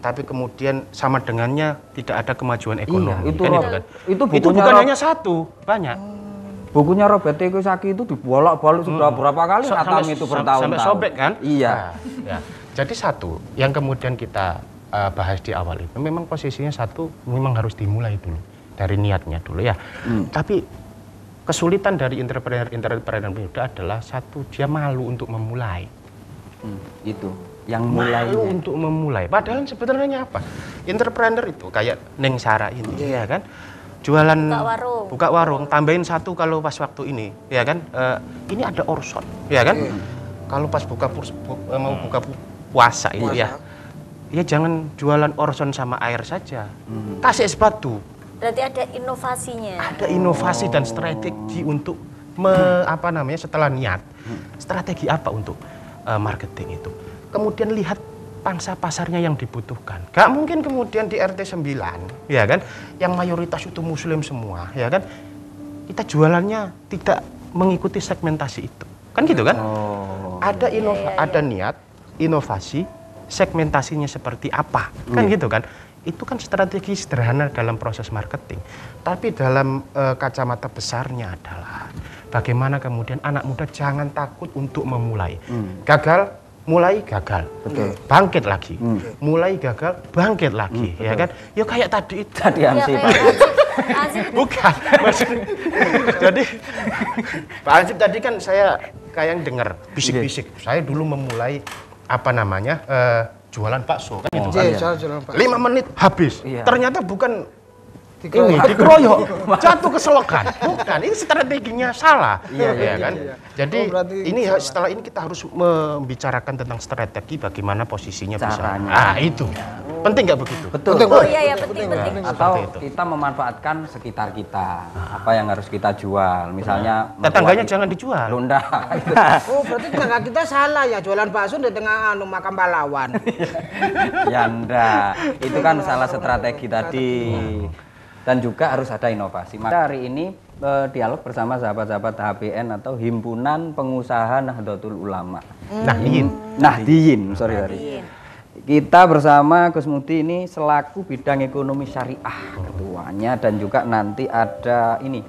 tapi kemudian sama dengannya tidak ada kemajuan ekonomi. Itu, kan itu kan. Itu bukan hanya satu, banyak. Bukunya Robert T. Kiyosaki itu dibolak-balik sudah berapa kali ngatam itu bertahun-tahun. Sampai sobek kan? Iya. Nah, ya. Jadi satu, yang kemudian kita bahas di awal itu, memang posisinya satu, memang harus dimulai dulu. Dari niatnya dulu ya. Tapi kesulitan dari entrepreneur muda adalah satu, dia malu untuk memulai. Itu, yang mulai. Malu untuk memulai. Padahal sebenarnya apa? Entrepreneur itu kayak Neng Sarah ini, ya kan? Jualan buka warung, tambahin satu kalau pas waktu ini, ya kan? Ini ada orson, ya kan? Kalau pas mau buka puasa itu ya jangan jualan orson sama air saja, kasih es batu. Berarti ada inovasinya. Ada inovasi dan strategi untuk setelah niat, strategi apa untuk marketing itu. Kemudian lihat pangsa pasarnya yang dibutuhkan. Gak mungkin kemudian di RT 9, ya kan, yang mayoritas itu muslim semua, ya kan, kita jualannya tidak mengikuti segmentasi itu. Kan gitu kan? Ada ada niat, inovasi, segmentasinya seperti apa. Kan gitu kan? Itu kan strategi sederhana dalam proses marketing. Tapi dalam kacamata besarnya adalah bagaimana kemudian anak muda jangan takut untuk memulai. Gagal, mulai gagal, bangkit lagi, mulai gagal, bangkit lagi, ya kan? Ya kayak tadi itu. Tadi Ansip. Bukan, maksudnya. Jadi Pak Ansip tadi kan saya kayak dengar bisik-bisik. Saya dulu memulai jualan bakso kan itu kan. 5 menit habis. Ternyata bukan Ini dikeroyok, jatuh ke selokan. Bukan, ini strateginya salah. Iya kan? Jadi ini setelah ini kita harus membicarakan tentang strategi bagaimana posisinya Caranya. bisa. Ah, itu. Penting nggak begitu? Betul. Oh iya penting. Atau itu. kita memanfaatkan sekitar kita. Apa yang harus kita jual? Misalnya Tetangganya jangan dijual. Lu enggak. Oh, berarti tetangga kita salah ya jualan bakso di tengah makam pahlawan. Ya enggak. Itu kan salah strategi tadi. Dan juga harus ada inovasi. Maka hari ini dialog bersama sahabat-sahabat HPN atau Himpunan Pengusaha Nahdlatul Ulama. Nahdiyin. Kita bersama Gus Mudi ini selaku bidang ekonomi syariah ketuanya, dan juga nanti ada ini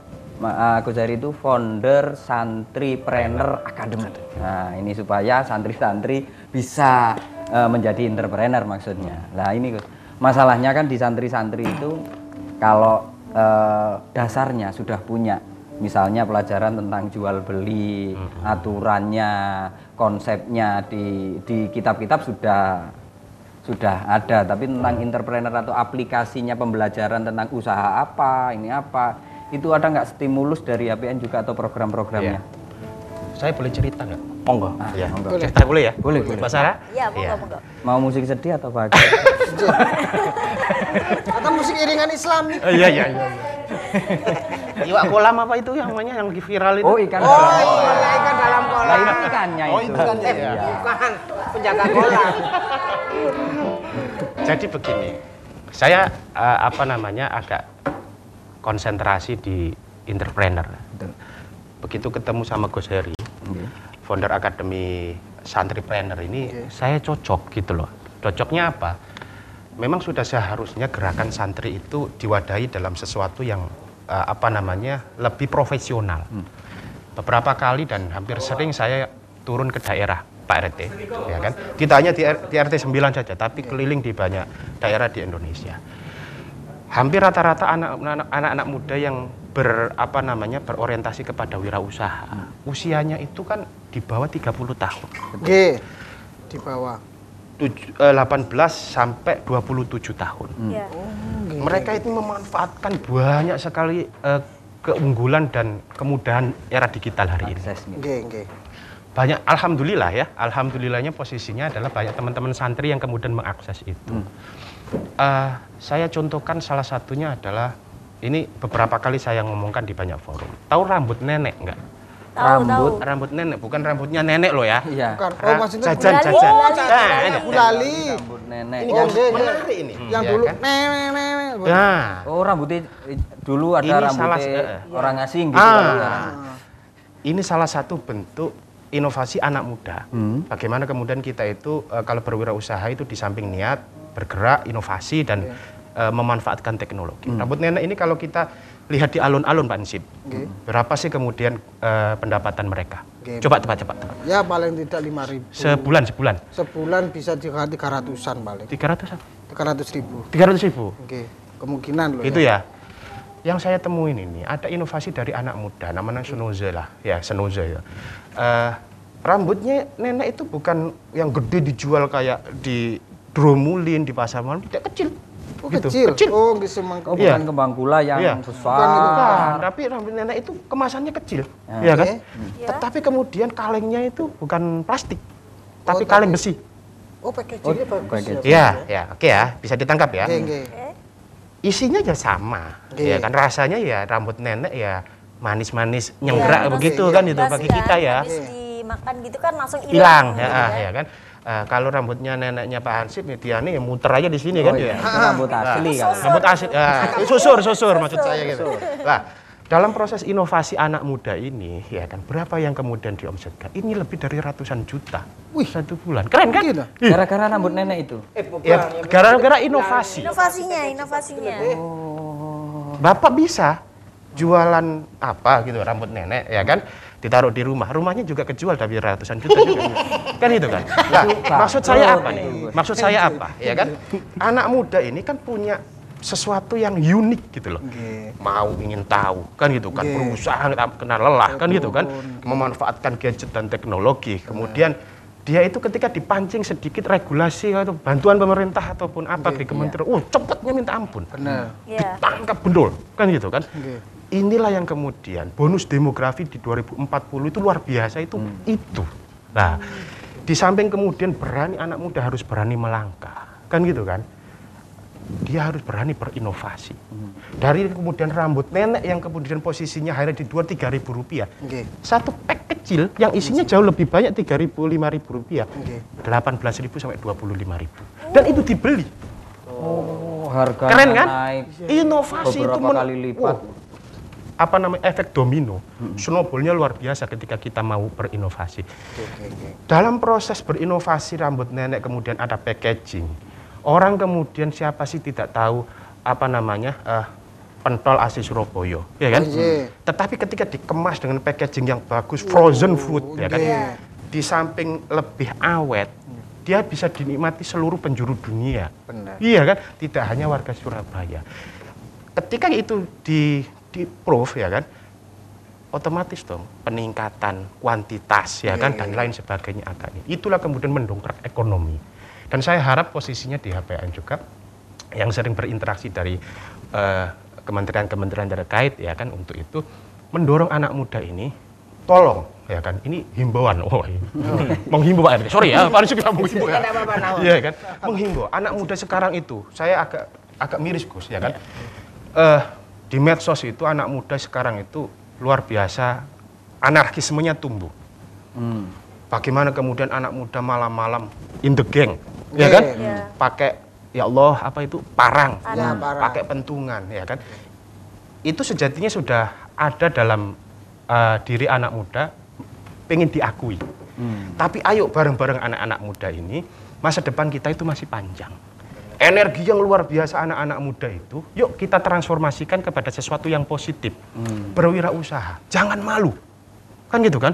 Gus Heri itu founder Santripreneur Academy. Nah ini supaya santri-santri bisa menjadi entrepreneur maksudnya. Nah ini Gus, masalahnya kan di santri-santri itu kalau dasarnya sudah punya, misalnya pelajaran tentang jual beli, aturannya, konsepnya di kitab-kitab sudah ada, tapi tentang entrepreneur atau aplikasinya pembelajaran tentang usaha apa, ini apa, itu ada nggak stimulus dari HPN juga atau program-programnya? Saya boleh cerita nggak? Monggo. Ya, monggo. cerita boleh ya? Boleh. Mbak Sarah? Iya, monggo. Mau musik sedih atau bahagia? Atau musik iringan Islami. Iya. Iwak kolam apa itu yang namanya yang lagi viral itu? Oh ikan Oh iya, ikan dalam kolam. Lah ini ikannya Oh, itu. itu ikannya, Iya. Bukan penjaga kolam. Jadi begini, saya agak konsentrasi di entrepreneur. Begitu ketemu sama Gus Heri, founder Akademi Santripreneur ini, saya cocok gitu loh. Cocoknya apa? Memang sudah seharusnya gerakan santri itu diwadahi dalam sesuatu yang lebih profesional. Beberapa kali dan hampir sering saya turun ke daerah Pak RT, ya kan? Tidak hanya di RT 9 saja, tapi keliling di banyak daerah di Indonesia. Hampir rata-rata anak-anak muda yang berorientasi kepada wirausaha. Usianya itu kan di bawah 30 tahun. G di bawah. 18 sampai 27 tahun. Iya. Mereka itu memanfaatkan banyak sekali keunggulan dan kemudahan era digital hari ini. G. Banyak, alhamdulillahnya posisinya adalah banyak teman-teman santri yang kemudian mengakses itu. Saya contohkan salah satunya adalah, ini beberapa kali saya ngomongkan di banyak forum. Tahu rambut nenek nggak? Tahu. Rambut nenek, bukan rambutnya nenek loh ya. Iya. Bukan. Oh maksudnya Jajan. gulali. Nenek. Ini Oh, yang G. menarik ini. Yang ya dulu kan? nenek. Nah, Oh rambutnya dulu ada Ini rambutnya orang asing gitu. ini salah satu bentuk inovasi anak muda. Bagaimana kemudian kita itu kalau berwirausaha itu di samping niat bergerak, inovasi dan memanfaatkan teknologi. Rambut nenek ini kalau kita lihat di alun-alun Pak Nisib, berapa sih kemudian pendapatan mereka? Coba cepat. Ya paling tidak 5.000. Sebulan. Sebulan bisa 300-an paling. 300 300.000. ribu. Oke. Kemungkinan loh. Itu ya. Yang saya temuin ini ada inovasi dari anak muda, namanya Senoze lah, ya Senoze ya. Rambutnya nenek itu bukan yang gede dijual kayak di Dromulin di pasar malam, tidak kecil. Oh, gitu. kecil. Oh, semang. Oh Iya. bukan kembang gula yang Iya. besar. Bukan, tapi rambut nenek itu kemasannya kecil, ya kan? Iya. Tetapi kemudian kalengnya itu bukan plastik, tapi kaleng besi. Oh, packagingnya bagus. packaging. Ya, oke ya, bisa ditangkap ya. Oke. Isinya ya sama, Iya. ya kan rasanya ya rambut nenek ya manis-manis nyenggerak Iya, begitu iya. kan itu Bebas bagi kan, kita ya. habis dimakan gitu kan langsung Hilang gitu ya kan. Kalau rambutnya neneknya Pak Hansip ya dia nih ya muter aja di sini kan Oh, ya. iya. Itu rambut asli kan. Rambut asli, susur maksud saya gitu. Nah, dalam proses inovasi anak muda ini, ya kan, berapa yang kemudian diomsetkan? Ini lebih dari ratusan juta. Wih, 1 bulan. Keren kan? gila. Gara-gara rambut nenek itu. Ya, gara-gara inovasi. Inovasinya. Bapak bisa jualan apa gitu rambut nenek, ya kan? Ditaruh di rumah. Rumahnya juga kejual tapi ratusan juta juga. Kan itu kan? Nah, maksud saya apa nih? Maksud saya apa? Ya kan? Anak muda ini kan punya sesuatu yang unik gitu loh. Mau ingin tahu kan gitu kan, berusaha kena lelah kan gitu kan, memanfaatkan gadget dan teknologi. Kemudian dia itu ketika dipancing sedikit regulasi atau bantuan pemerintah ataupun apa di kementerian, cepatnya minta ampun. Benar. Iya. Ditangkap bendol, kan gitu kan. Oke. Inilah yang kemudian bonus demografi di 2040 itu luar biasa itu. Nah, di samping kemudian berani anak muda harus berani melangkah, kan gitu kan. Dia harus berani berinovasi. Dari kemudian rambut nenek yang kemudian posisinya hanya di 2-3 ribu rupiah. Oke. Satu pack kecil yang isinya jauh lebih banyak 3.000, 5.000 rupiah. Oke. 18.000 sampai 25.000. Dan itu dibeli. Oh, harga Keren kan? naik Inovasi itu beberapa kali lipat. apa namanya efek domino. Snowballnya luar biasa ketika kita mau berinovasi. Dalam proses berinovasi rambut nenek kemudian ada packaging. Orang kemudian siapa sih tidak tahu apa namanya pentol asli Surabaya, ya kan? Tetapi ketika dikemas dengan packaging yang bagus, frozen food, ya kan? Di samping lebih awet, dia bisa dinikmati seluruh penjuru dunia. Benar. Iya kan? Tidak hanya warga Surabaya. Ketika itu di-proof, ya kan? Otomatis dong peningkatan kuantitas, ya kan? Dan lain sebagainya akan. Itulah kemudian mendongkrak ekonomi. Dan saya harap posisinya di HPN juga yang sering berinteraksi dari kementerian-kementerian terkait, ya kan, untuk itu mendorong anak muda ini, tolong, ya kan, ini himbauan, menghimbau Pak RT, sorry ya, Pak Rizky menghimbau ya, iya kan, menghimbau anak muda sekarang itu, saya agak miris Gus, ya kan, di medsos itu anak muda sekarang itu luar biasa anarkismenya tumbuh. Bagaimana kemudian anak muda malam-malam in the gang, ya kan, pakai ya Allah apa itu parang, pakai pentungan, ya kan, itu sejatinya sudah ada dalam diri anak muda, pengen diakui. Tapi ayo bareng-bareng anak-anak muda ini, masa depan kita itu masih panjang. Energi yang luar biasa anak-anak muda itu, yuk kita transformasikan kepada sesuatu yang positif. Berwirausaha, jangan malu, kan gitu kan,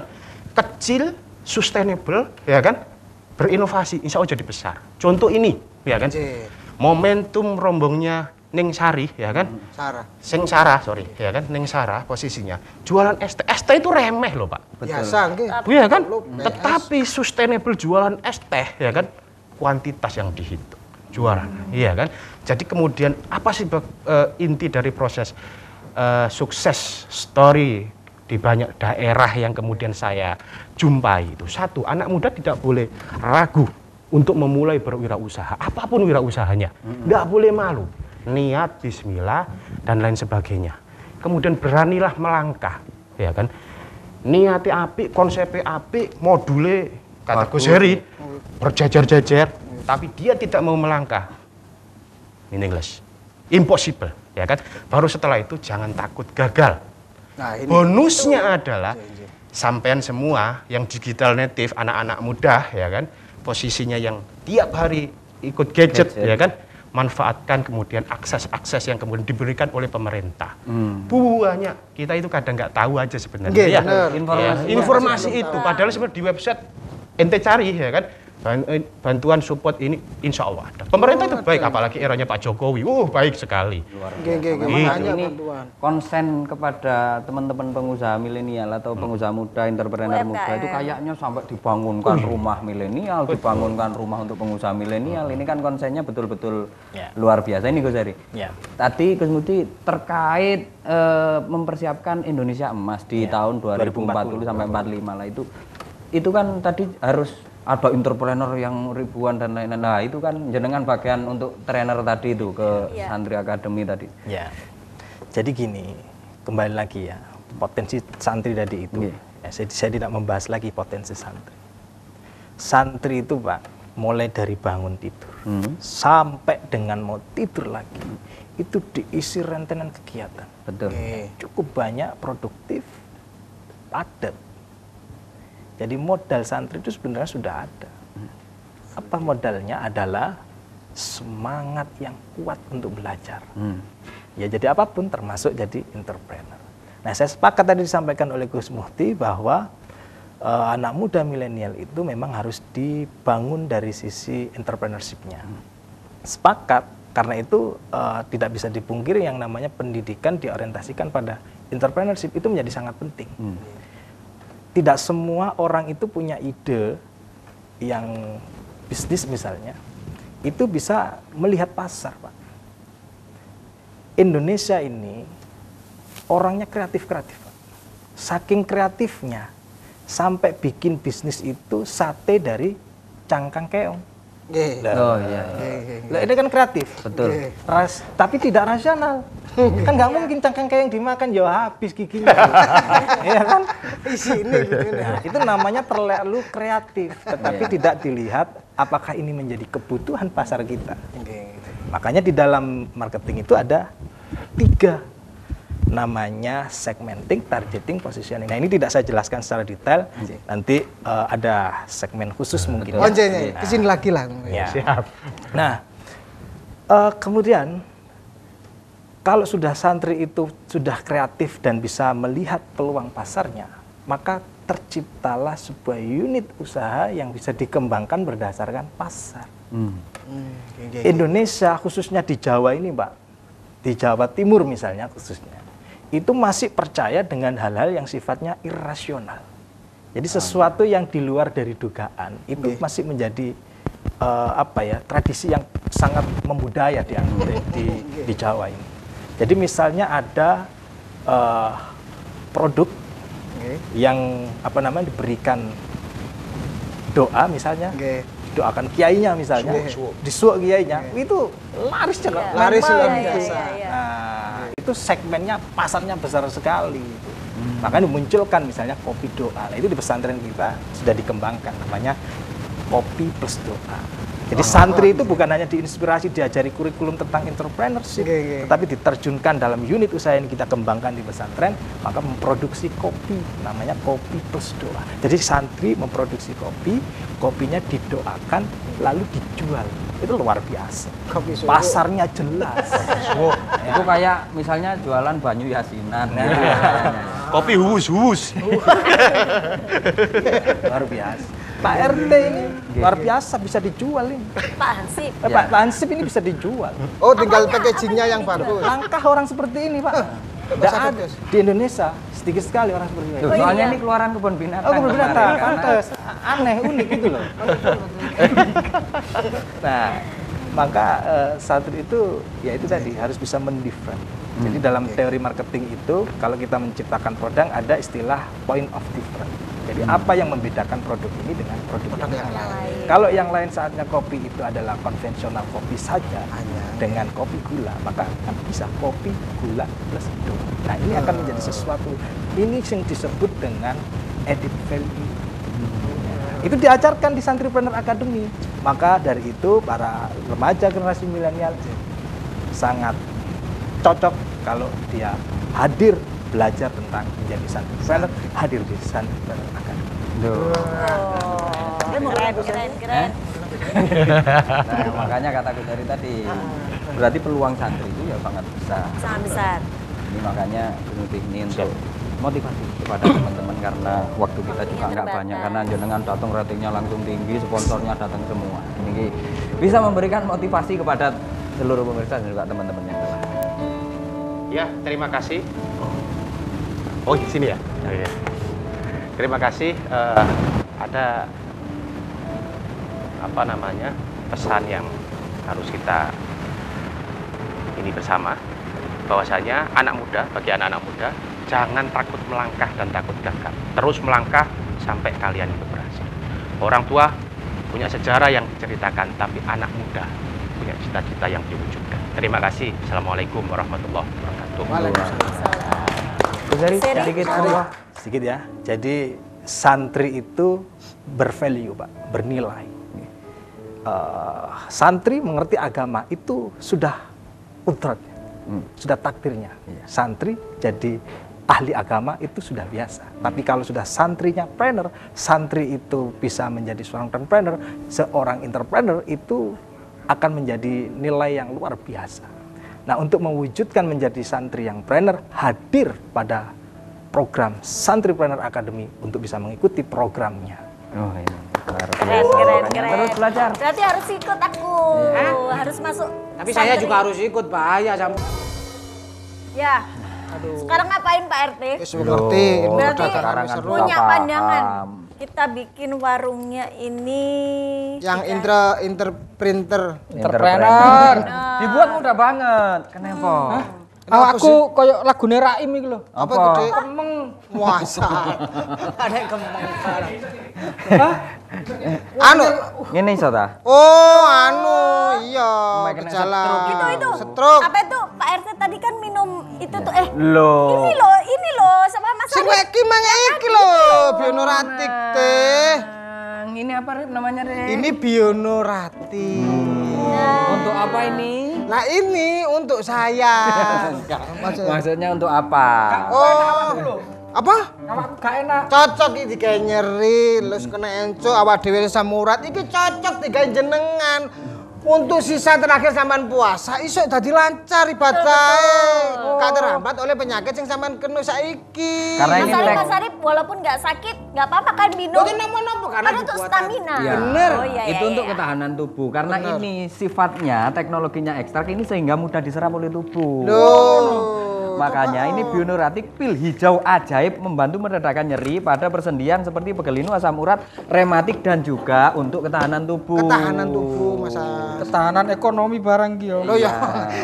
kecil, sustainable, ya kan, berinovasi, insya Allah jadi besar. Contoh ini, ya kan, momentum rombongnya Ning Sari, ya kan, Sing Sarah, sorry, ya kan, Ning Sarah posisinya jualan ST itu remeh loh Pak. Biasa, iya kan, tetapi sustainable jualan ST, ya kan, kuantitas yang dihitung, jualan, iya kan. Jadi kemudian apa sih inti dari proses sukses story di banyak daerah yang kemudian saya jumpai itu? Satu, anak muda tidak boleh ragu untuk memulai berwirausaha, apapun wirausahanya, nggak boleh malu, niat, bismillah, dan lain sebagainya. Kemudian beranilah melangkah, ya kan, niatnya api, konsepnya api, module, kata Gus Heri, berjajar-jajar, tapi dia tidak mau melangkah, meaningless, impossible, ya kan. Baru setelah itu jangan takut gagal. Nah, bonusnya adalah sampean semua yang digital native, anak-anak muda, ya kan, posisinya yang tiap hari ikut gadget, ya kan, manfaatkan kemudian akses-akses yang kemudian diberikan oleh pemerintah. Buahnya kita itu kadang nggak tahu aja sebenarnya. Informasi itu, padahal sebenarnya di website ente cari, ya kan, bantuan support ini insya Allah ada. Pemerintah itu baik, apalagi eranya Pak Jokowi, baik sekali. Ini konsen kepada teman-teman pengusaha milenial atau pengusaha muda, entrepreneur muda itu kayaknya sampai dibangunkan rumah milenial, dibangunkan rumah untuk pengusaha milenial. Ini kan konsennya betul-betul luar biasa ini Gus Heri. Tadi Gus Mudi terkait mempersiapkan Indonesia Emas di tahun 2040 sampai 45 lah, itu kan tadi harus ada entrepreneur yang ribuan dan lain-lain. Nah, itu kan jenengan bagian untuk trainer tadi itu ke Santri Academy tadi. Ya. Jadi gini, kembali lagi ya, potensi santri tadi itu. Ya, saya tidak membahas lagi potensi santri. Santri itu Pak, mulai dari bangun tidur sampai dengan mau tidur lagi, itu diisi rentetan kegiatan. Betul. Cukup banyak, produktif, padat. Jadi modal santri itu sebenarnya sudah ada. Apa modalnya? Adalah semangat yang kuat untuk belajar. Ya jadi apapun termasuk jadi entrepreneur. Nah saya sepakat tadi disampaikan oleh Gus Muhti bahwa anak muda milenial itu memang harus dibangun dari sisi entrepreneurship-nya. Sepakat, karena itu tidak bisa dipungkiri yang namanya pendidikan diorientasikan pada entrepreneurship itu menjadi sangat penting. Tidak semua orang itu punya ide yang bisnis misalnya, itu bisa melihat pasar, Pak. Indonesia ini orangnya kreatif-kreatif, Pak. Saking kreatifnya, sampai bikin bisnis itu sate dari cangkang keong. Oh iya. Lah, ini kan kreatif. Betul. Tapi tidak rasional. Kan nggak mungkin cangkang keong dimakan ya habis giginya. Iya kan? Isi ini. Nah, itu namanya terlalu kreatif, tetapi tidak dilihat apakah ini menjadi kebutuhan pasar kita. Makanya di dalam marketing itu ada 3, namanya segmenting, targeting, positioning. Nah, ini tidak saya jelaskan secara detail. Nanti ada segmen khusus mungkin. Oh, kesini lagi lah. Ya. Siap. Nah, kemudian kalau sudah santri itu sudah kreatif dan bisa melihat peluang pasarnya, maka terciptalah sebuah unit usaha yang bisa dikembangkan berdasarkan pasar. Indonesia, khususnya di Jawa ini, Pak, di Jawa Timur misalnya khususnya, itu masih percaya dengan hal-hal yang sifatnya irasional. Jadi sesuatu yang di luar dari dugaan itu masih menjadi tradisi yang sangat membudaya di Jawa ini. Jadi misalnya ada produk yang diberikan doa misalnya, doakan kiainya misalnya, disuak kiainya, itu laris luar biasa. Nah, itu segmennya pasarnya besar sekali. Makanya dimunculkan misalnya kopi doa. Nah, itu di pesantren kita sudah dikembangkan, namanya kopi plus doa. Jadi santri itu bukan hanya diinspirasi, diajari kurikulum tentang entrepreneurship, tetapi diterjunkan dalam unit usaha yang kita kembangkan di pesantren, maka memproduksi kopi, namanya kopi plus doa. Jadi santri memproduksi kopi, kopinya didoakan, lalu dijual. Itu luar biasa. Pasarnya jelas. Itu kayak misalnya jualan banyu yasinan. Kopi hus. Luar biasa. Pak RT ini luar biasa, bisa dijual ini. Pak Hansip. Pak Hansip ini bisa dijual. Oh, tinggal packagingnya yang bagus. Langkah orang seperti ini, Pak. Tidak ada di Indonesia, sedikit sekali orang seperti ini. Soalnya ini keluaran kebun binatang. Oh, kebun binatang, pantes. Aneh, unik gitu loh. Nah, maka santri itu, ya itu tadi, harus bisa mendifferent. Jadi dalam teori marketing itu, kalau kita menciptakan produk, ada istilah point of difference. Jadi apa yang membedakan produk ini dengan produk yang lain. Kalau yang lain saatnya kopi itu adalah konvensional kopi saja, dengan kopi gula, maka kan bisa kopi gula plus do. Nah, ini akan menjadi sesuatu, ini yang disebut dengan added value. Itu diajarkan di Santripreneur Academy. Maka dari itu para remaja generasi milenial sangat cocok kalau dia hadir belajar tentang menjadi Santripreneur, hadir di Santripreneur Academy. Keren. Nah, makanya kataku dari tadi, berarti peluang santri itu ya sangat besar. Sangat besar. Ini makanya Gunung ini untuk motivasi kepada teman-teman, karena waktu kita juga nggak banyak, karena jenengan datang ratingnya langsung tinggi, sponsornya datang semua. Ini bisa memberikan motivasi kepada seluruh pemirsa dan juga teman-teman yang telah. Ya, terima kasih. Oh, di sini ya. Iya. Terima kasih. Ada pesan yang harus kita ini bersama, bahwasanya bagi anak-anak muda, jangan takut melangkah dan takut gagal. Terus melangkah sampai kalian itu berhasil. Orang tua punya sejarah yang diceritakan, tapi anak muda punya cita-cita yang diwujudkan. Terima kasih. Assalamualaikum warahmatullahi wabarakatuh. Sedikit ya. Jadi santri itu bervalue, Pak, bernilai. Santri mengerti agama itu sudah kodratnya, sudah takdirnya. Santri jadi ahli agama itu sudah biasa. Tapi kalau sudah santrinya trainer, santri itu bisa menjadi seorang entrepreneur, seorang entrepreneur itu akan menjadi nilai yang luar biasa. Nah, untuk mewujudkan menjadi santri yang trainer, hadir pada program Santripreneur Academy untuk bisa mengikuti programnya. Oh, ini Keren. Terus belajar. Berarti harus ikut aku. Harus masuk. Tapi saya juga harus ikut, bahaya sama. Ya. Sekarang ngapain Pak RT? Seperti Berarti sekarang kan punya paham. pandangan. kita bikin warungnya ini Yang printer. Entrepreneur. Dibuat mudah banget. Kenapa? Aku koyo lagune Raim iki lho. Apa gede? Kemeng. Muasa. Ada yang kemeng. Anu. Ngene iso ta? Oh, iya. Sampai kena Gejala. itu. Stroke. Apa itu? Pak RT tadi kan minum itu tuh Loh. ini loh sama Mas Sing Arif. iki mang iki lho, Bionoratik teh. Ini apa Rip namanya Rip? Ini Bionoratik. Untuk apa ini? Nah, ini untuk saya. Maksudnya untuk apa? Oh. Apa? Awakku gak enak. Cocok iki digawe nyeri, terus kena enco awak dhewe samurat iki cocok digawe jenengan. Untuk sisa terakhir sampean puasa iso dadi lancar ibadahe. Gak terhambat oleh penyakit yang sampean kena saiki. Karena ini Mas Arif walaupun nggak sakit nggak apa-apa kan minum. Boten napa-napa karena Kan untuk dibuatan. stamina. Iya. Bener. Oh, iya, Itu iya, untuk iya. ketahanan tubuh karena Bener. ini sifatnya teknologinya ekstrak ini sehingga mudah diserap oleh tubuh. Loh. Makanya ini Bionoratik pil hijau ajaib membantu meredakan nyeri pada persendian seperti pegelinu, asam urat, rematik dan juga untuk ketahanan tubuh. Ketahanan tubuh, Mas. Ketahanan ekonomi barang ki yo. Loh ya.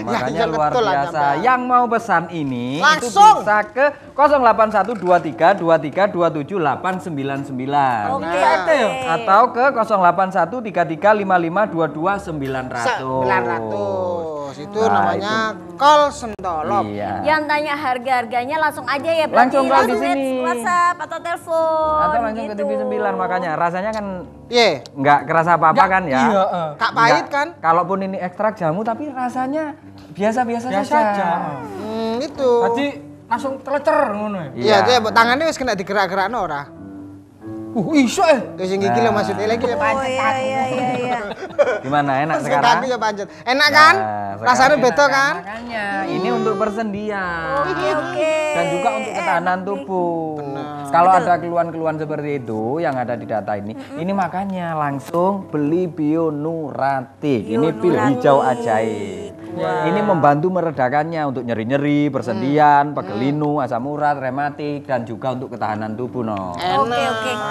Makanya Ya, luar betul lah, biasa. Nyambang. Yang mau pesan ini Langsung. itu bisa ke 0812323899 Oke. Nah. Oke. atau ke 081355222900. 900. Itu Nah, namanya kol sentolop. Iya. Yang tanya harga-harganya langsung aja ya berarti Langsung kalau di sini. WhatsApp atau telepon. Atau langsung ke gitu. TV 9 makanya rasanya kan Ye, nggak kerasa apa-apa kan ya. Iya, Kak pahit Nggak- kan? Kalaupun ini ekstrak jamu tapi rasanya biasa-biasa Biasa saja. aja. Itu. Tadi langsung telecer ngono ya. Iya, dia tangannya wis kena digerak-gerakno ora? Iso Wis sing iki lho maksudnya lagi ya Oh pancet iya iya iya iya. Gimana enak Sing sekarang? kaki ya pancet. Enak kan? Nah, Rasanya sekarang beda enak kan? Makanya ini untuk persendian. Oke. Dan juga untuk ketahanan tubuh. Kalau ada keluhan-keluhan seperti itu yang ada di data ini makanya langsung beli Bionoratik. Ini pil hijau ajaib. Ini membantu meredakannya untuk nyeri-nyeri, persendian, pegelinu, asam urat, rematik dan juga untuk ketahanan tubuh no. Oke.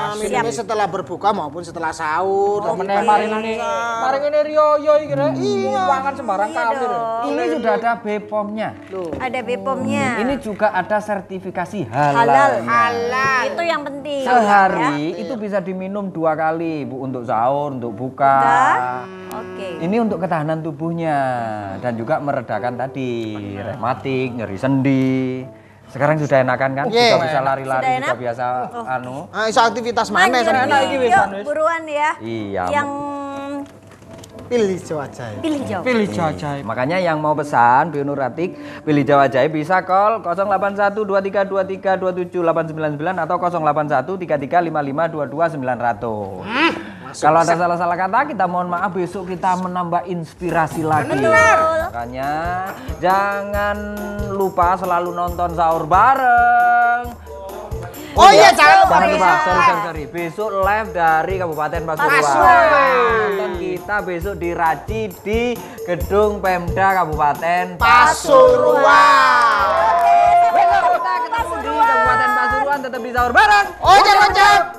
Minumnya setelah berbuka maupun setelah sahur. Meneh maring ini riyo iki rek. Uangan sembarang kali rek. Ini sudah ada BPOM-nya. Ada BPOM-nya. Ini juga ada sertifikasi halal. halal. Itu yang penting. Sehari itu bisa diminum 2 kali, Bu, untuk sahur, untuk buka. Oke. Ini untuk ketahanan tubuhnya dan juga meredakan tadi rematik, nyeri sendi. Sekarang sudah enakan kan? Iya. Sudah bisa lari-lari, Sudah sudah enak? biasa Nah, iso aktivitas mana Lanjut sana? enak iki nih, wis, yuk wis. buruan ya. Iya. Yang Pilih cuaca. pilih jauh. Pilih ajaib. Makanya yang mau pesan Bionoratik pilih Jawa Ajaib bisa call 081232378999 atau 081335522900. Kalau ada salah-salah kata kita mohon maaf, besok kita menambah inspirasi lagi. Makanya jangan lupa selalu nonton sahur bareng. Oh iya, jangan lupa. Jangan lupa, sorry. Besok live dari Kabupaten Pasuruan. Nonton kita besok di Raci di Gedung Pemda Kabupaten Pasuruan. Besok kita ketemu di Kabupaten Pasuruan, tetap di sahur bareng. Oh, jangan.